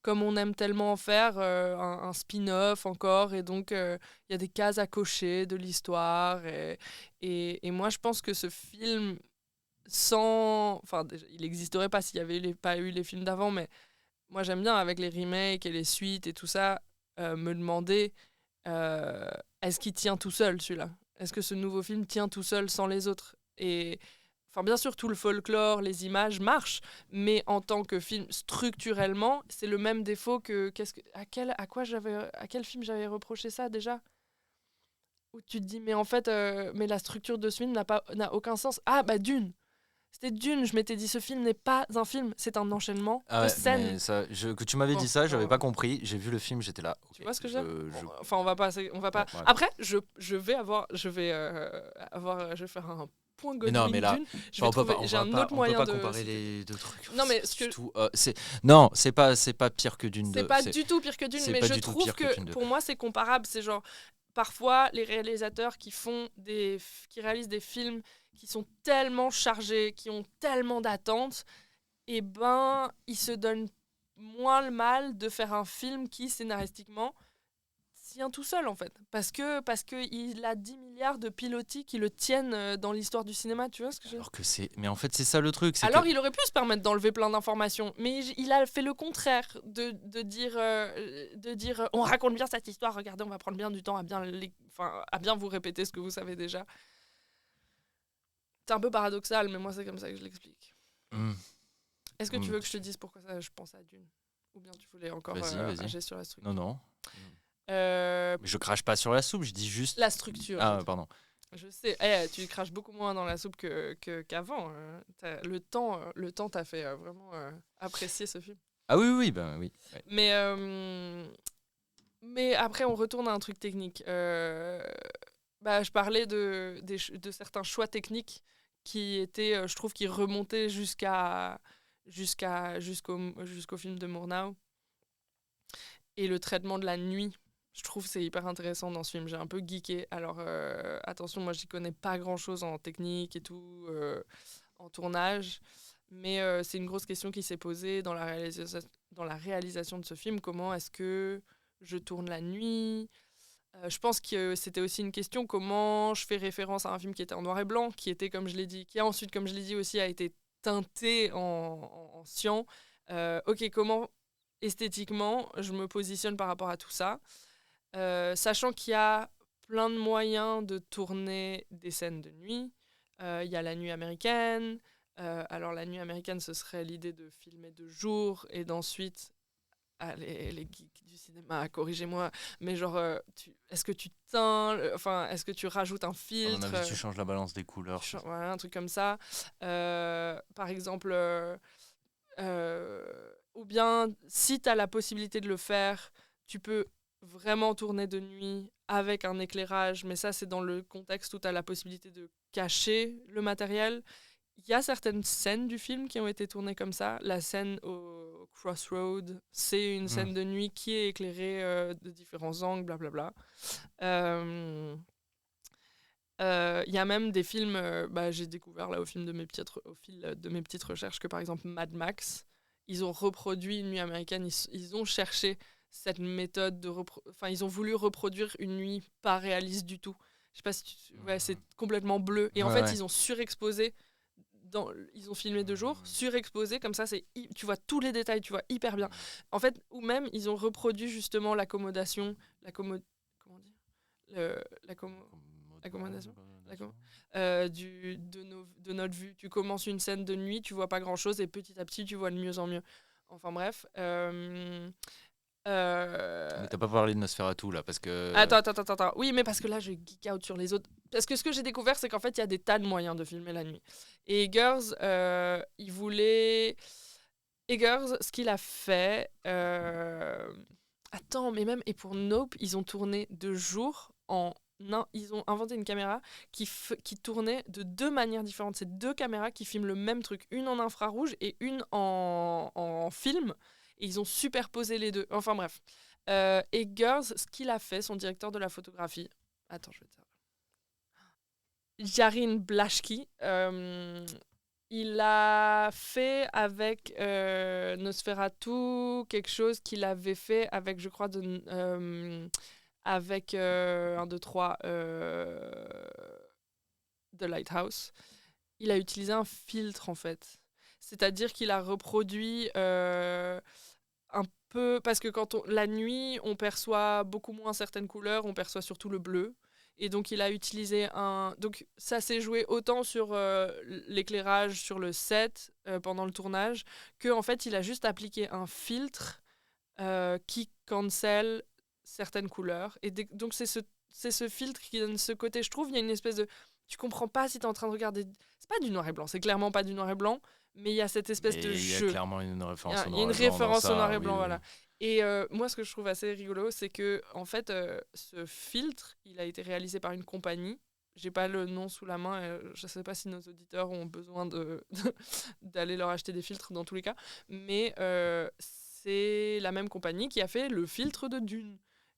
comme on aime tellement en faire, un spin-off encore. Et donc, il y a des cases à cocher de l'histoire. Et moi, je pense que ce film, déjà, il n'existerait pas s'il n'y avait pas eu les films d'avant, mais moi, j'aime bien avec les remakes et les suites et tout ça. me demander est-ce qu'il tient tout seul, celui-là? Est-ce que ce nouveau film tient tout seul sans les autres? Et enfin, bien sûr, tout le folklore, les images marchent, mais en tant que film, structurellement, c'est le même défaut que... à quel film j'avais reproché ça déjà? Où tu te dis, mais en fait, mais la structure de ce film n'a aucun sens. Ah, bah Dune. C'était Dune, je m'étais dit, ce film n'est pas un film, c'est un enchaînement Ah de ouais, scènes. mais que tu m'avais dit ça, j'avais pas compris. J'ai vu le film, j'étais là. Tu Ok, vois ce que je veux dire? je- Enfin, on va pas... Bon, bref. Après, je vais faire un point Mais non, Godwin mais là, Dune. Je enfin, vais trouver... J'ai un autre on peut moyen pas de... comparer les deux trucs. Non, mais C'est tout, non, c'est pas pire que Dune 2. c'est pas du tout pire que Dune, c'est mais pas je du tout trouve pire que que Dune 2. pour moi, c'est comparable. C'est genre, parfois, les réalisateurs qui réalisent des films qui sont tellement chargés, qui ont tellement d'attentes, et ben, ils se donnent moins le mal de faire un film qui, scénaristiquement, tient tout seul, en fait. Parce que il a 10 milliards de pilotis qui le tiennent dans l'histoire du cinéma, tu vois ce que je veux dire? Alors que mais en fait, c'est ça le truc. C'est Alors, que... il aurait pu se permettre d'enlever plein d'informations, mais il a fait le contraire de dire on raconte bien cette histoire, regardez, on va prendre bien du temps à bien vous répéter ce que vous savez déjà. C'est un peu paradoxal, mais moi, c'est comme ça que je l'explique. Est-ce que tu veux que je te dise pourquoi je pense à Dune? Ou bien tu voulais encore Vas-y. agir sur la structure? Non. Mais je crache pas sur la soupe, je dis juste... La structure. Ah, pardon. Je sais, tu craches beaucoup moins dans la soupe qu'avant. Le temps t'a fait vraiment apprécier ce film. Ah oui, ben oui. Ouais. Mais après, on retourne à un truc technique. Je parlais de certains choix techniques qui étaient, je trouve, qui remontaient jusqu'au film de Murnau. Et le traitement de la nuit. Je trouve que c'est hyper intéressant dans ce film. J'ai un peu geeké. Alors, attention, moi, j'y connais pas grand-chose en technique et tout, en tournage. Mais c'est une grosse question qui s'est posée dans la réalisation de ce film. Comment est-ce que je tourne la nuit? Je pense que c'était aussi une question, comment je fais référence à un film qui était en noir et blanc, qui était, comme je l'ai dit, qui a ensuite, comme je l'ai dit aussi, a été teinté en cyan. Ok, comment esthétiquement je me positionne par rapport à tout ça, sachant qu'il y a plein de moyens de tourner des scènes de nuit. Il y a la nuit américaine. Alors la nuit américaine, ce serait l'idée de filmer de jour et d'ensuite... les geeks du cinéma, corrigez-moi, mais genre, est-ce que tu teins, est-ce que tu rajoutes un filtre? À mon avis, tu changes la balance des couleurs. Voilà, un truc comme ça. Par exemple, ou bien, si tu as la possibilité de le faire, tu peux vraiment tourner de nuit avec un éclairage, mais ça, c'est dans le contexte où tu as la possibilité de cacher le matériel. Il y a certaines scènes du film qui ont été tournées comme ça. La scène au Crossroad, c'est une scène de nuit qui est éclairée de différents angles, blablabla. Il y a même des films, j'ai découvert là au fil de mes petites recherches que par exemple Mad Max, ils ont reproduit une nuit américaine, ils ont cherché cette méthode ils ont voulu reproduire une nuit pas réaliste du tout. Je sais pas si c'est complètement bleu. Et en fait, ils ont surexposé. Ils ont filmé de jour, surexposé, comme ça, tu vois tous les détails, tu vois hyper bien. En fait, ou même, ils ont reproduit justement l'accommodation, comment dire l'accommodation de notre vue. Tu commences une scène de nuit, tu vois pas grand-chose, et petit à petit, tu vois de mieux en mieux. Enfin bref. Mais t'as pas parlé de Nosferatu là, parce que... Attends. Oui, mais parce que là, je geek out sur les autres. Parce que ce que j'ai découvert, c'est qu'en fait, il y a des tas de moyens de filmer la nuit. Et Eggers, il voulait... Eggers, ce qu'il a fait... Attends, mais même... Et pour Nope, ils ont tourné de jour ils ont inventé une caméra qui tournait de deux manières différentes. C'est deux caméras qui filment le même truc. Une en infrarouge et une en film. Et ils ont superposé les deux. Enfin bref. Eggers, ce qu'il a fait, son directeur de la photographie... Attends, je vais te dire. Jarin Blaschke, il a fait avec Nosferatu quelque chose qu'il avait fait avec, je crois, avec 1, 2, 3, The Lighthouse. Il a utilisé un filtre, en fait. C'est-à-dire qu'il a reproduit un peu... Parce que la nuit, on perçoit beaucoup moins certaines couleurs, on perçoit surtout le bleu. Et donc, il a utilisé un... Donc, ça s'est joué autant sur l'éclairage, sur le set, pendant le tournage, qu'en fait, il a juste appliqué un filtre qui cancel certaines couleurs. Et donc, c'est ce filtre qui donne ce côté, je trouve, il y a une espèce de... Tu comprends pas si tu es en train de regarder... C'est pas du noir et blanc, c'est clairement pas du noir et blanc, mais il y a cette espèce de Il y a jeu. clairement une référence au Il y a noir une et blanc dans référence au noir ça, et oui, blanc, oui. voilà. Et moi, ce que je trouve assez rigolo, c'est que, en fait, ce filtre, il a été réalisé par une compagnie. J'ai pas le nom sous la main. Je sais pas si nos auditeurs ont besoin d'aller leur acheter des filtres dans tous les cas. Mais c'est la même compagnie qui a fait le filtre de Dune.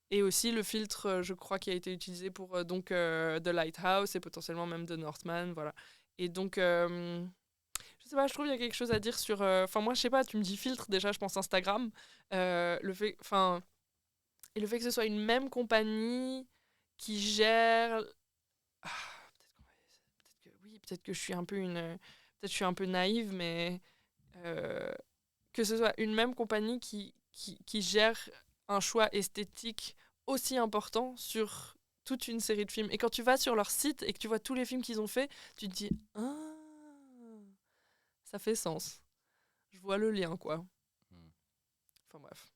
Et aussi le filtre, je crois, qui a été utilisé pour The Lighthouse et potentiellement même The Northman. Voilà. Et donc... je sais pas, je trouve qu'il y a quelque chose à dire sur... Enfin, moi, je sais pas, tu me dis filtre, déjà, je pense Instagram. Le fait... Enfin... Et le fait que ce soit une même compagnie qui gère... Ah, peut-être que oui, peut-être que je suis un peu une... Peut-être que je suis un peu naïve, mais... que ce soit une même compagnie qui gère un choix esthétique aussi important sur toute une série de films. Et quand tu vas sur leur site et que tu vois tous les films qu'ils ont fait, tu te dis... Ah, ça fait sens. Je vois le lien, quoi. Enfin bref.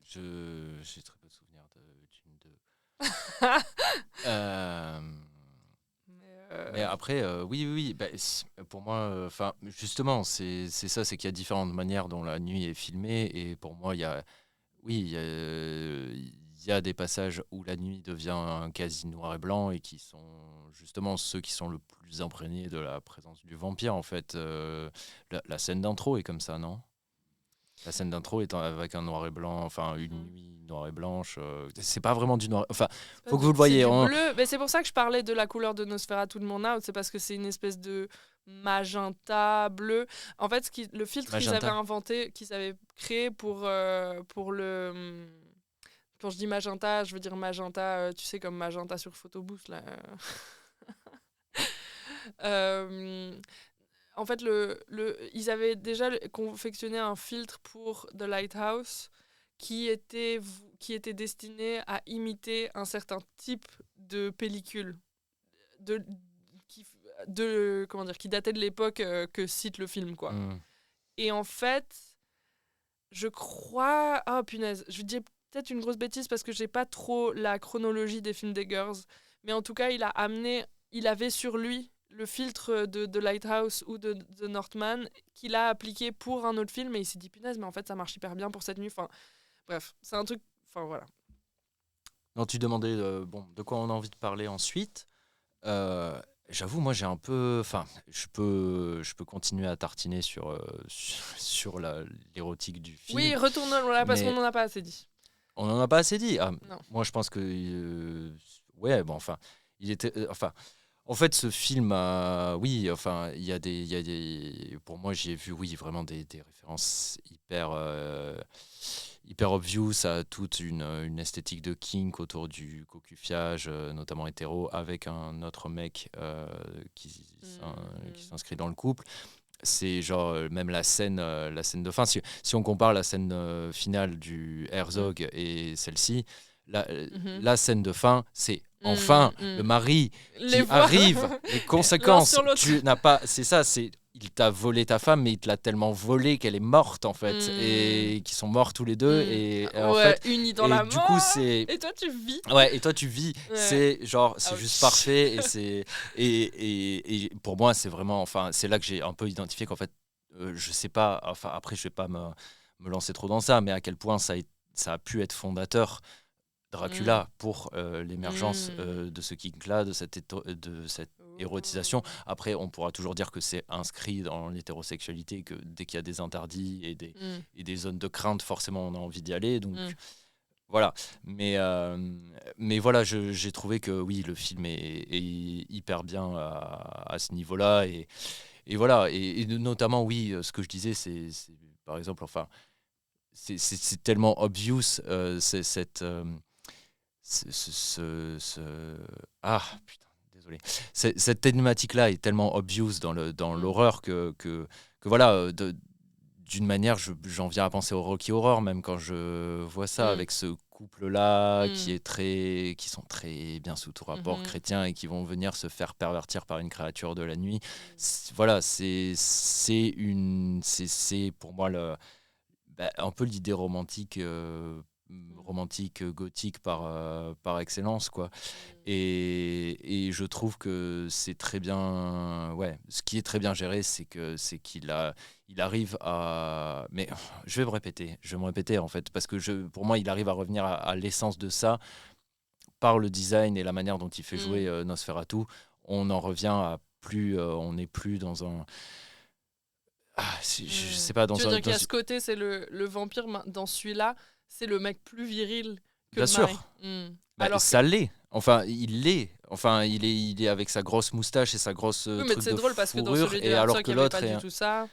J'ai très peu de souvenirs de Dune 2. Mais après, oui. Bah, pour moi, justement, c'est ça, c'est qu'il y a différentes manières dont la nuit est filmée. Et pour moi, il y a des passages où la nuit devient un quasi noir et blanc et qui sont justement ceux qui sont le plus imprégnés de la présence du vampire, en fait. La scène d'intro est comme ça, non ? La scène d'intro est avec un noir et blanc, enfin une nuit noire et blanche. C'est pas vraiment du noir. Enfin, faut que vous le voyez. C'est du bleu. Mais c'est pour ça que je parlais de la couleur de Nosferatu de Mon Out. C'est parce que c'est une espèce de magenta bleu. En fait, le filtre qu'ils avaient inventé, qu'ils avaient créé pour le... Quand je dis magenta, je veux dire magenta, tu sais, comme magenta sur Photobooth, là. En fait, ils avaient déjà confectionné un filtre pour The Lighthouse qui était destiné à imiter un certain type de pellicule qui datait de l'époque que cite le film, quoi. Et en fait, je crois... Oh, punaise, je dis peut-être une grosse bêtise parce que j'ai pas trop la chronologie des films d'Eggers, mais en tout cas, il avait sur lui le filtre de The Lighthouse ou de The Northman qu'il a appliqué pour un autre film et il s'est dit punaise, mais en fait ça marche hyper bien pour cette nuit. Enfin, bref, c'est un truc. Enfin voilà. Non, tu demandais de quoi on a envie de parler ensuite. J'avoue, moi j'ai un peu. Enfin, je peux continuer à tartiner sur l'érotique du film. Oui, retournons là parce qu'on n'en a pas assez dit. On n'en a pas assez dit. Non. Moi je pense que. Ouais, bon, enfin. Il était. En fait, ce film, oui, enfin, il y a des. Pour moi, j'y ai vu, oui, vraiment des références hyper obvious à toute une esthétique de kink autour du cocufiage, notamment hétéro, avec un autre mec qui s'inscrit dans le couple. C'est genre même la scène de fin. Si on compare la scène finale du Herzog et celle-ci, la scène de fin, c'est enfin le mari qui arrive. Les conséquences, tu n'as pas. C'est ça, il t'a volé ta femme, mais il te l'a tellement volée qu'elle est morte en fait, et qu'ils sont morts tous les deux et en fait unis dans la mort. Du coup, c'est. Et toi tu vis. Ouais, et toi tu vis. Ouais. C'est genre, c'est juste parfait et pour moi c'est vraiment, enfin, c'est là que j'ai un peu identifié qu'en fait, je sais pas. Enfin, après je vais pas me lancer trop dans ça, mais à quel point ça a pu être fondateur. Dracula pour l'émergence de ce kink-là, de cette érotisation. Après, on pourra toujours dire que c'est inscrit dans l'hétérosexualité, que dès qu'il y a des interdits et des zones de crainte, forcément, on a envie d'y aller. Donc, voilà. Mais voilà, j'ai trouvé que oui, le film est hyper bien à ce niveau-là. Et voilà. Et notamment, oui, ce que je disais, c'est par exemple, enfin, c'est tellement obvious, cette thématique-là est tellement obvious dans l'horreur que voilà, d'une manière, j'en viens à penser au Rocky Horror, même quand je vois ça, avec ce couple-là qui sont très bien sous tout rapport chrétien et qui vont venir se faire pervertir par une créature de la nuit. Voilà, c'est pour moi un peu l'idée romantique gothique par excellence, quoi. Et je trouve que c'est très bien, ce qui est très bien géré, c'est qu'il arrive à, mais je vais me répéter en fait, parce que pour moi il arrive à revenir à l'essence de ça par le design et la manière dont il fait jouer Nosferatu. On en revient à plus, on n'est plus dans un je sais pas, dans tu veux dire qu'à ce côté, c'est le vampire dans celui-là, c'est le mec plus viril que bien le sûr. mari. Alors ça l'est. Enfin, il est avec sa grosse moustache et sa grosse oui, mais truc c'est de drôle parce que dans fourrure, celui et alors que l'autre pas du tout ça.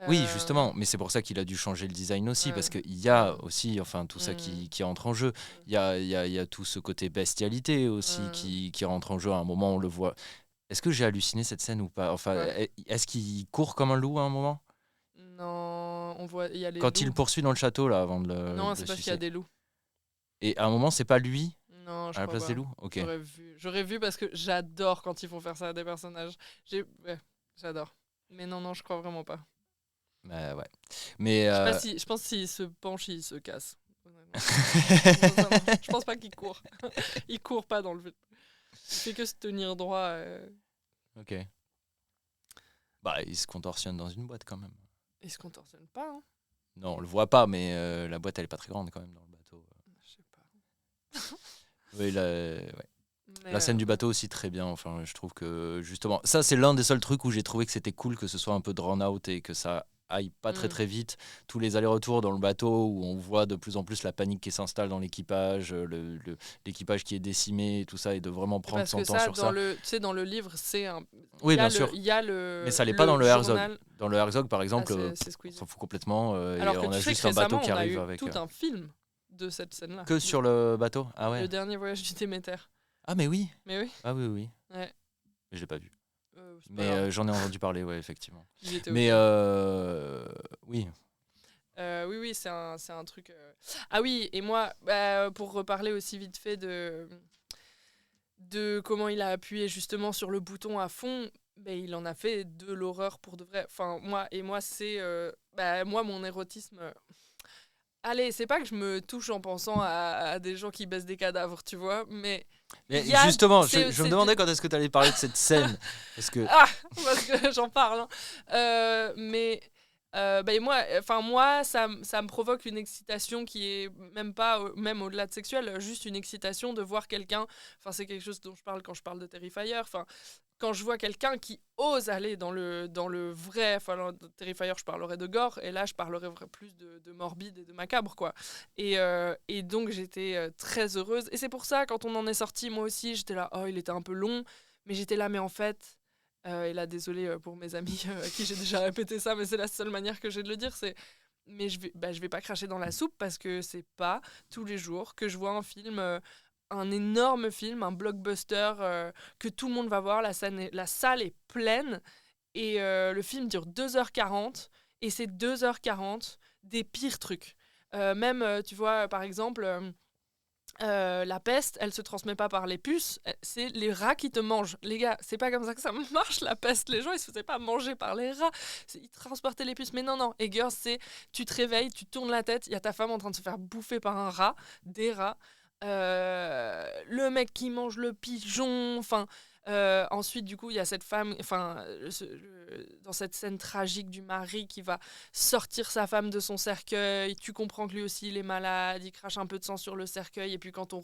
Oui, justement, mais c'est pour ça qu'il a dû changer le design aussi, parce qu'il y a aussi tout ça qui entre en jeu. Il y a tout ce côté bestialité aussi qui rentre en jeu. À un moment, on le voit. Est-ce que j'ai halluciné cette scène ou pas? Enfin, est-ce qu'il court comme un loup à un moment? Non, on voit, il y a les Quand loups. il le poursuit dans le château, là, avant de le. Non, c'est parce qu'il y a des loups. Et à un moment, c'est pas lui non, je à la crois place pas. des loups? Ok. J'aurais vu parce que j'adore quand ils font faire ça à des personnages. J'adore. Mais non, je crois vraiment pas. Bah ouais. Mais je pense que s'il se penche, il se casse. Je pense pas qu'il court. Il court pas dans le film. Il fait que se tenir droit. Ok. Bah, il se contorsionne dans une boîte quand même. Il se contorsionne pas, hein. Non, on le voit pas, mais la boîte, elle est pas très grande quand même dans le bateau. Je sais pas. Oui, la scène du bateau aussi, très bien. Enfin, je trouve que justement, ça, c'est l'un des seuls trucs où j'ai trouvé que c'était cool que ce soit un peu drawn out et que ça aille pas très très vite. Tous les allers-retours dans le bateau où on voit de plus en plus la panique qui s'installe dans l'équipage, l'équipage qui est décimé et tout ça, et de vraiment prendre son temps sur ça. Tu sais, dans le livre, c'est un. Oui, bien sûr. Mais ça l'est pas dans le Herzog. Dans le Herzog, par exemple, on s'en fout complètement. Alors et on a juste un bateau qui arrive avec. Tout un film de cette scène-là. Que sur le bateau? Ah ouais. Le dernier voyage du Déméter. Ah mais oui. Ah oui. Ouais. Je l'ai pas vu. Mais j'en ai entendu parler, ouais, effectivement. Mais oui. Oui, c'est un truc. Ah oui, et moi, pour reparler aussi vite fait de comment il a appuyé justement sur le bouton à fond, il en a fait de l'horreur pour de vrai. Enfin, moi c'est. Moi, mon érotisme. Allez, c'est pas que je me touche en pensant à des gens qui baissent des cadavres, tu vois, mais justement, je me demandais quand est-ce que tu allais parler de cette scène. Parce que j'en parle. Hein. Mais moi, ça me provoque une excitation qui est même au-delà de sexuelle, juste une excitation de voir quelqu'un. Enfin, c'est quelque chose dont je parle quand je parle de Terrifier. Enfin, quand je vois quelqu'un qui ose aller dans le vrai, enfin, dans Terrifier, je parlerai de gore, et là, je parlerai plus de morbide et de macabre, quoi. Et donc, j'étais très heureuse. Et c'est pour ça, quand on en est sorti, moi aussi, j'étais là, il était un peu long, mais j'étais là, mais en fait... et là, désolé pour mes amis à qui j'ai déjà répété ça, mais c'est la seule manière que j'ai de le dire, mais je vais pas cracher dans la soupe parce que c'est pas tous les jours que je vois un film... un énorme film, un blockbuster que tout le monde va voir, la salle est pleine et le film dure 2h40 et c'est 2h40 des pires trucs. Même, tu vois, par exemple, la peste, elle se transmet pas par les puces, c'est les rats qui te mangent. Les gars, c'est pas comme ça que ça marche la peste. Les gens, ils se faisaient pas manger par les rats. Ils transportaient les puces. Mais non. Et girls, tu te réveilles, tu tournes la tête, il y a ta femme en train de se faire bouffer par un rat, des rats. Le mec qui mange le pigeon, ensuite du coup il y a cette femme, dans cette scène tragique du mari qui va sortir sa femme de son cercueil, tu comprends que lui aussi il est malade, il crache un peu de sang sur le cercueil et puis quand on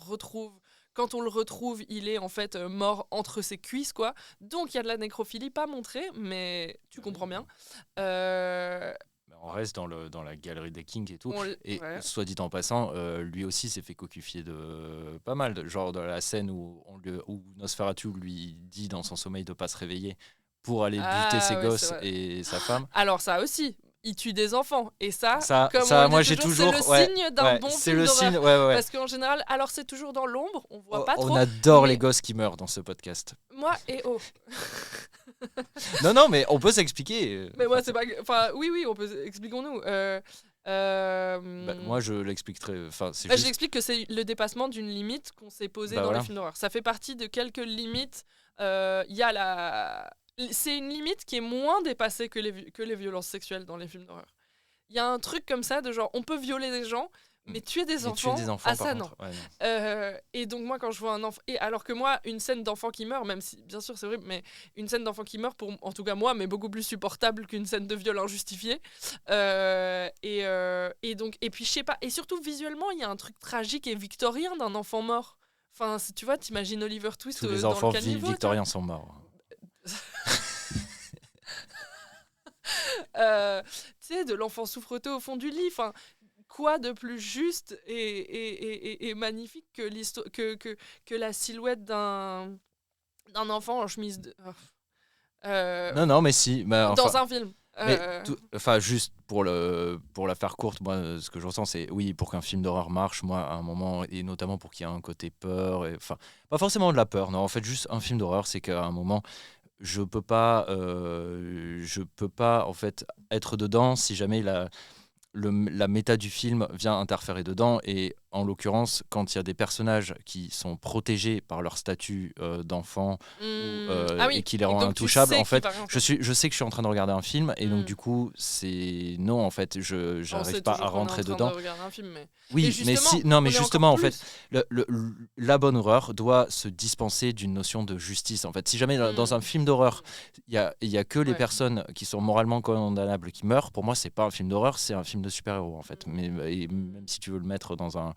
le retrouve, il est en fait mort entre ses cuisses, quoi. Donc il y a de la nécrophilie, pas montrée, mais tu comprends bien. On reste dans la galerie des Kings et tout. Soit dit en passant, lui aussi s'est fait cocufier de pas mal. Genre dans la scène où Nosferatu lui dit dans son sommeil de ne pas se réveiller pour aller buter ses gosses et sa femme. Alors ça aussi, il tue des enfants. Et ça moi j'ai toujours... C'est le signe d'un bon film d'horreur. Signe, Parce qu'en général, alors c'est toujours dans l'ombre, on voit pas trop. On adore les gosses qui meurent dans ce podcast. Moi, Non, mais on peut s'expliquer. Mais moi, c'est pas. Enfin, oui, on peut. Expliquons-nous. Moi, je l'expliquerai. Enfin, c'est Je juste. l'explique que c'est le dépassement d'une limite qu'on s'est posée dans Voilà. les films d'horreur. Ça fait partie de quelques limites. Il y a la. C'est une limite qui est moins dépassée que les violences sexuelles dans les films d'horreur. Il y a un truc comme ça de genre, on peut violer des gens, mais tuer des enfants, par ça contre, non. ouais, non. Et donc moi quand je vois un enfant, et alors que moi une scène d'enfant qui meurt, même si bien sûr c'est horrible, mais une scène d'enfant qui meurt pour en tout cas moi, mais beaucoup plus supportable qu'une scène de viol injustifié. Et donc et puis je sais pas, et surtout visuellement il y a un truc tragique et victorien d'un enfant mort. Enfin tu vois, t'imagines Oliver Twist Tous les dans enfants le caniveau, victoriens sont morts. tu sais, de l'enfant souffreteux au fond du lit. Enfin, quoi de plus juste et magnifique que la silhouette d'un enfant en chemise de... Non, mais si. dans un film. Enfin, juste pour la faire courte, moi, ce que je ressens, c'est oui, pour qu'un film d'horreur marche, moi, à un moment, et notamment pour qu'il y ait un côté peur, enfin, pas forcément de la peur, non, en fait, juste un film d'horreur, c'est qu'à un moment, je peux pas en fait être dedans si jamais la méta du film vient interférer dedans, et en l'occurrence quand il y a des personnages qui sont protégés par leur statut d'enfant et qui les rend intouchables, en fait je sais que je suis en train de regarder un film, et donc du coup c'est non, en fait je n'arrive pas à rentrer dedans. Un film, mais... Oui, mais justement en fait la bonne horreur doit se dispenser d'une notion de justice. En fait, si jamais dans un film d'horreur il y a que les personnes qui sont moralement condamnables qui meurent, pour moi c'est pas un film d'horreur, c'est un film de super-héros en fait. Mais même si tu veux le mettre dans un...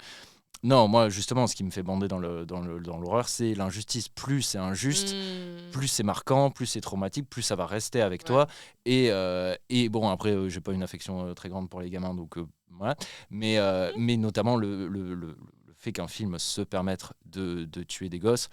Non, moi justement ce qui me fait bander dans l'horreur, c'est l'injustice. Plus c'est injuste, plus c'est marquant, plus c'est traumatique, plus ça va rester avec toi. Et bon, après j'ai pas une affection très grande pour les gamins, donc voilà. Mais notamment le fait qu'un film se permette de tuer des gosses,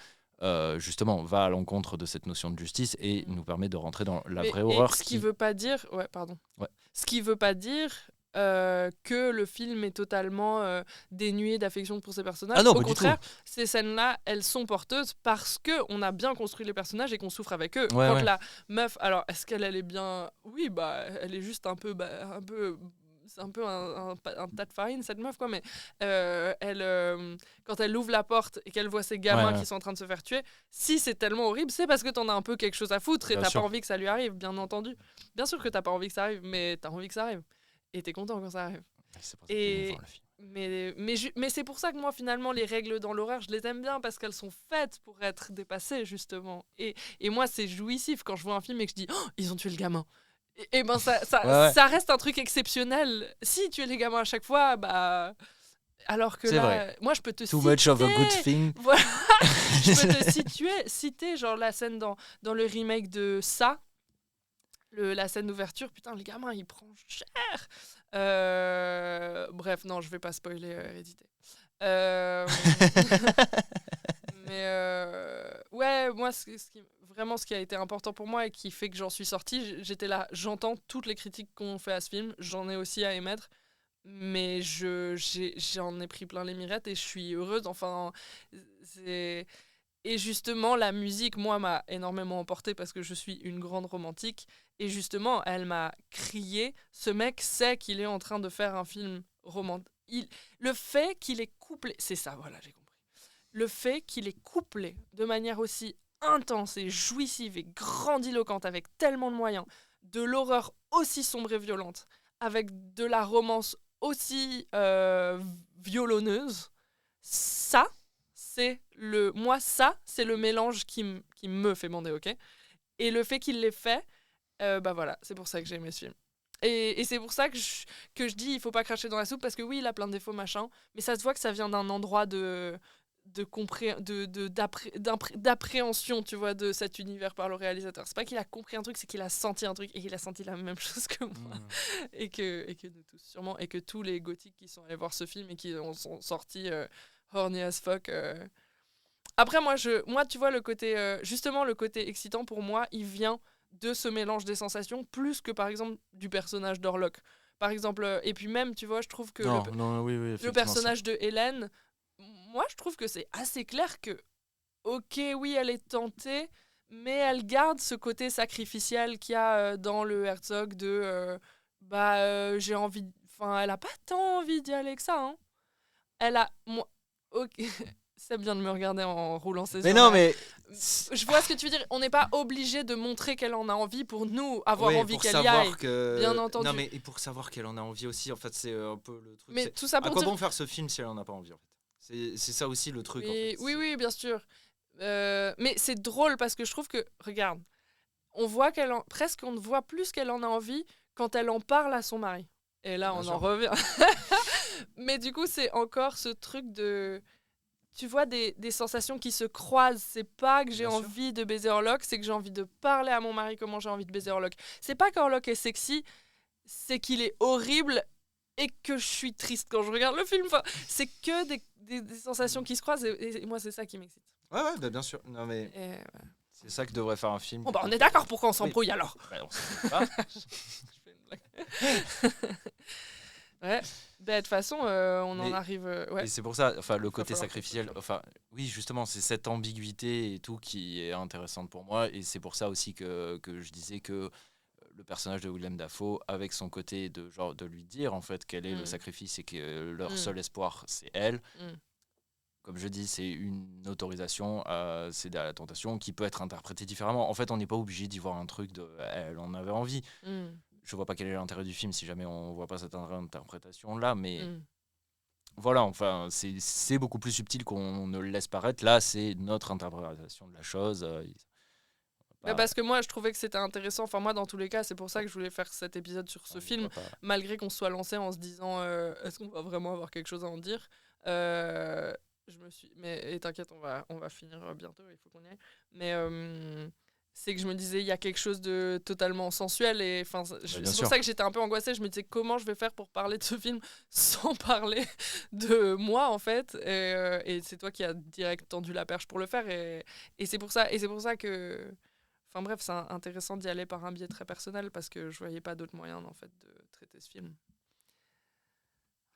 justement, va à l'encontre de cette notion de justice et nous permet de rentrer dans la vraie horreur. Ce qui veut pas dire... Ouais, pardon. Ouais. Ce qui veut pas dire que le film est totalement dénué d'affection pour ses personnages. Ah non, au contraire, ces scènes-là, elles sont porteuses parce qu'on a bien construit les personnages et qu'on souffre avec eux. Quand la meuf... Alors, est-ce qu'elle est bien... Oui, bah, elle est juste un peu... c'est un peu un tas de farine, cette meuf, quoi, mais quand elle ouvre la porte et qu'elle voit ces gamins qui sont en train de se faire tuer, si c'est tellement horrible, c'est parce que t'en as un peu quelque chose à foutre et t'as pas envie que ça lui arrive, bien entendu. Bien sûr que t'as pas envie que ça arrive, mais t'as envie que ça arrive. Et t'es content quand ça arrive. C'est pour ça mais c'est pour ça que moi, finalement, les règles dans l'horreur, je les aime bien parce qu'elles sont faites pour être dépassées, justement. Et moi, c'est jouissif quand je vois un film et que je dis « Oh, ils ont tué le gamin !» Et ben ça reste un truc exceptionnel. Si tuer les gamins à chaque fois, bah... Alors que là, vrai. Moi, je peux te Too much of a good thing. Voilà. Je peux te citer genre la scène dans le remake de Ça, la scène d'ouverture. Putain, le gamin, il prend cher. Bref, non, je vais pas spoiler Hérédité. Mais ouais, moi, vraiment ce qui a été important pour moi et qui fait que j'en suis sortie, j'étais là, j'entends toutes les critiques qu'on fait à ce film, j'en ai aussi à émettre, mais j'en ai pris plein les mirettes et je suis heureuse. Enfin, et justement, la musique, moi, m'a énormément emportée parce que je suis une grande romantique. Et justement, elle m'a crié, ce mec sait qu'il est en train de faire un film romantique. Le fait qu'il est couplé... C'est ça, voilà, j'ai compris. Le fait qu'il est couplé de manière aussi intense et jouissive et grandiloquente, avec tellement de moyens, de l'horreur aussi sombre et violente, avec de la romance aussi violonneuse, ça, c'est le mélange qui me fait bander, ok ? Et le fait qu'il l'ait fait, bah voilà, c'est pour ça que j'ai aimé ce film. Et c'est pour ça que je dis il faut pas cracher dans la soupe, parce que oui, il a plein de défauts, machin, mais ça se voit que ça vient d'un endroit d'appréhension, tu vois, de cet univers par le réalisateur. C'est pas qu'il a compris un truc, c'est qu'il a senti un truc et qu'il a senti la même chose que moi. Et que nous tous, sûrement, et que tous les gothiques qui sont allés voir ce film et qui sont sortis horny as fuck. Après, moi, tu vois, justement, le côté excitant pour moi, il vient de ce mélange des sensations, plus que par exemple du personnage d'Orlok. Par exemple, et puis même, tu vois, je trouve que le personnage de Hélène, moi, je trouve que c'est assez clair que, ok, oui, elle est tentée, mais elle garde ce côté sacrificiel qu'il y a dans le Herzog de j'ai envie. Enfin, elle a pas tant envie d'y aller que ça. Hein. Elle a. Moi, okay. C'est bien de me regarder en roulant ses yeux. Mais non, mais. Je vois ce que tu veux dire. On n'est pas obligé de montrer qu'elle en a envie pour nous avoir envie qu'elle y aille. Bien entendu. Non, mais et pour savoir qu'elle en a envie aussi, en fait, c'est un peu le truc. Mais tout ça pour à quoi bon faire ce film si elle en a pas envie, en fait. C'est ça aussi le truc. Et, en fait. Oui, bien sûr. Mais c'est drôle parce que je trouve que, regarde, on voit presque on ne voit plus qu'elle en a envie quand elle en parle à son mari. Et là, on en revient. Mais du coup, c'est encore ce truc de... Tu vois des sensations qui se croisent. C'est pas que j'ai envie de baiser Orlok, c'est que j'ai envie de parler à mon mari comment j'ai envie de baiser Orlok. C'est pas qu'Orlok est sexy, c'est qu'il est horrible et que je suis triste quand je regarde le film. Enfin, c'est que des sensations qui se croisent et moi, c'est ça qui m'excite. Ouais, bien sûr. Non, mais... C'est ça que devrait faire un film. Bon, on est d'accord pour qu'on s'embrouille alors. On s'embrouille pas. Je fais une blague. Ouais, de toute façon, on en arrive. Ouais. Et c'est pour ça, le côté sacrificiel. Oui, justement, c'est cette ambiguïté et tout qui est intéressante pour moi. Et c'est pour ça aussi que je disais que le personnage de Willem Dafoe, avec son côté de lui dire en fait quel est le sacrifice et que leur seul espoir, c'est elle. Comme je dis, c'est une autorisation à céder à la tentation qui peut être interprétée différemment. En fait, on n'est pas obligé d'y voir un truc de elle en avait envie. Je vois pas quel est l'intérêt du film si jamais on voit pas cette interprétation-là, mais voilà, enfin, c'est beaucoup plus subtil qu'on ne le laisse paraître. Là, c'est notre interprétation de la chose. Parce que moi, je trouvais que c'était intéressant. Enfin, moi, dans tous les cas, c'est pour ça que je voulais faire cet épisode sur ce film, malgré qu'on se soit lancé en se disant est-ce qu'on va vraiment avoir quelque chose à en dire Mais t'inquiète, on va finir bientôt, il faut qu'on y aille. Mais c'est que je me disais, il y a quelque chose de totalement sensuel. Et c'est pour ça que j'étais un peu angoissée. Je me disais, comment je vais faire pour parler de ce film sans parler de moi, en fait. Et c'est toi qui as direct tendu la perche pour le faire. Et c'est pour ça que... Enfin bref, c'est intéressant d'y aller par un biais très personnel parce que je voyais pas d'autre moyen, en fait, de traiter ce film.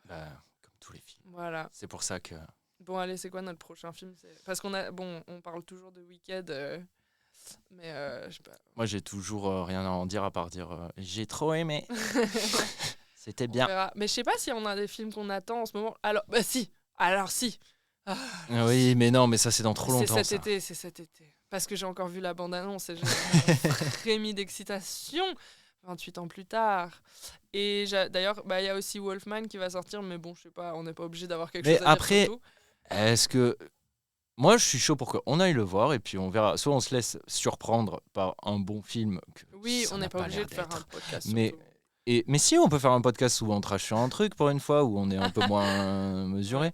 Comme tous les films. Voilà. C'est pour ça que... Bon, allez, c'est quoi notre prochain film ? Parce qu'on on parle toujours de Wicked, mais je sais pas. Moi, j'ai toujours rien à en dire à part dire j'ai trop aimé. C'était bien. On verra. Mais je sais pas si on a des films qu'on attend en ce moment. Alors, si. Alors, si. Oui, mais non, mais ça, c'est dans trop longtemps. C'est cet été. Parce que j'ai encore vu la bande-annonce et j'ai frémi d'excitation 28 ans plus tard. Et d'ailleurs, il y a aussi Wolfman qui va sortir, mais bon, je sais pas, on n'est pas obligé d'avoir quelque chose à après, dire sur tout. Est-ce que... Moi, je suis chaud pour qu'on aille le voir et puis on verra. Soit on se laisse surprendre par un bon film. Oui, on n'est pas obligé de faire un podcast. Mais si, on peut faire un podcast où on trash sur un truc pour une fois, où on est un peu moins mesuré.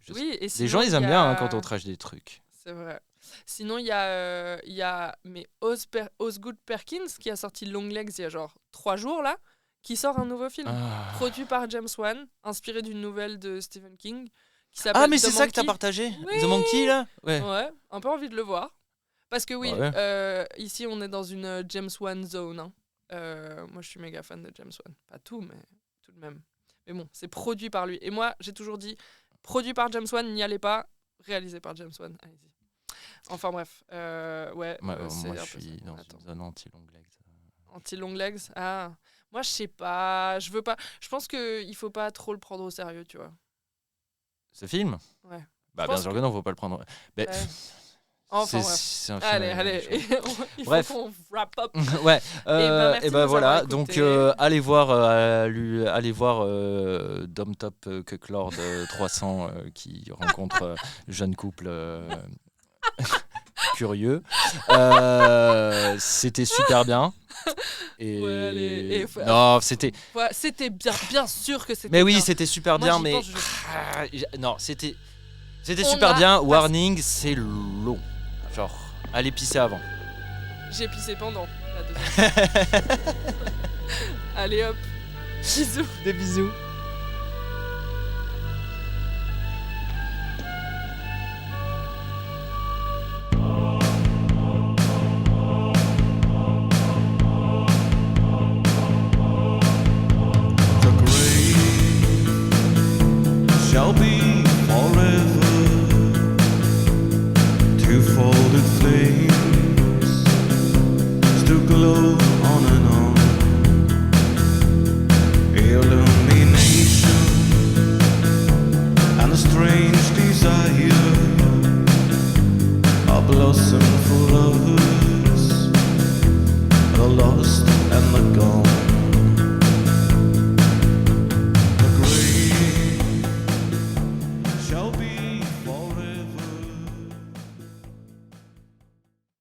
Oui, et les gens, ils aiment bien quand on trash des trucs. C'est vrai. Sinon, il y a Osgood Perkins qui a sorti Longlegs il y a genre 3 jours, là, qui sort un nouveau film. Produit par James Wan, inspiré d'une nouvelle de Stephen King. Mais c'est ça que t'as partagé, The Monkey, là. Ouais, un peu envie de le voir. Parce que ici, on est dans une James Wan zone. Hein. Moi, je suis méga fan de James Wan. Pas tout, mais tout de même. Mais bon, c'est produit par lui. Et moi, j'ai toujours dit, produit par James Wan, n'y allez pas. Réalisé par James Wan, allez-y. Enfin bref, moi, je suis dans une zone anti-Longlegs. Anti-Longlegs ? Ah, moi, je sais pas. Je veux pas. Je pense qu'il faut pas trop le prendre au sérieux, tu vois. Ce film ? Ouais. Bien sûr que non, faut pas le prendre. Enfin, c'est un film. Allez. Il Bref. faut qu'on wrap up. Ouais. Merci de nous voilà. avoir Donc écoutés. allez voir Dom Top Cucklord 300 qui rencontre jeune couple curieux. C'était super bien. Et non, c'était. Ouais, c'était bien sûr que c'était. Mais oui, bien. c'était super Moi, bien, j'y mais pense, non, c'était super bien. Warning, c'est long. Genre, allez pisser avant. J'ai pissé pendant la deuxième. Allez hop, bisous. Des bisous. Shall be forever two folded flames gone.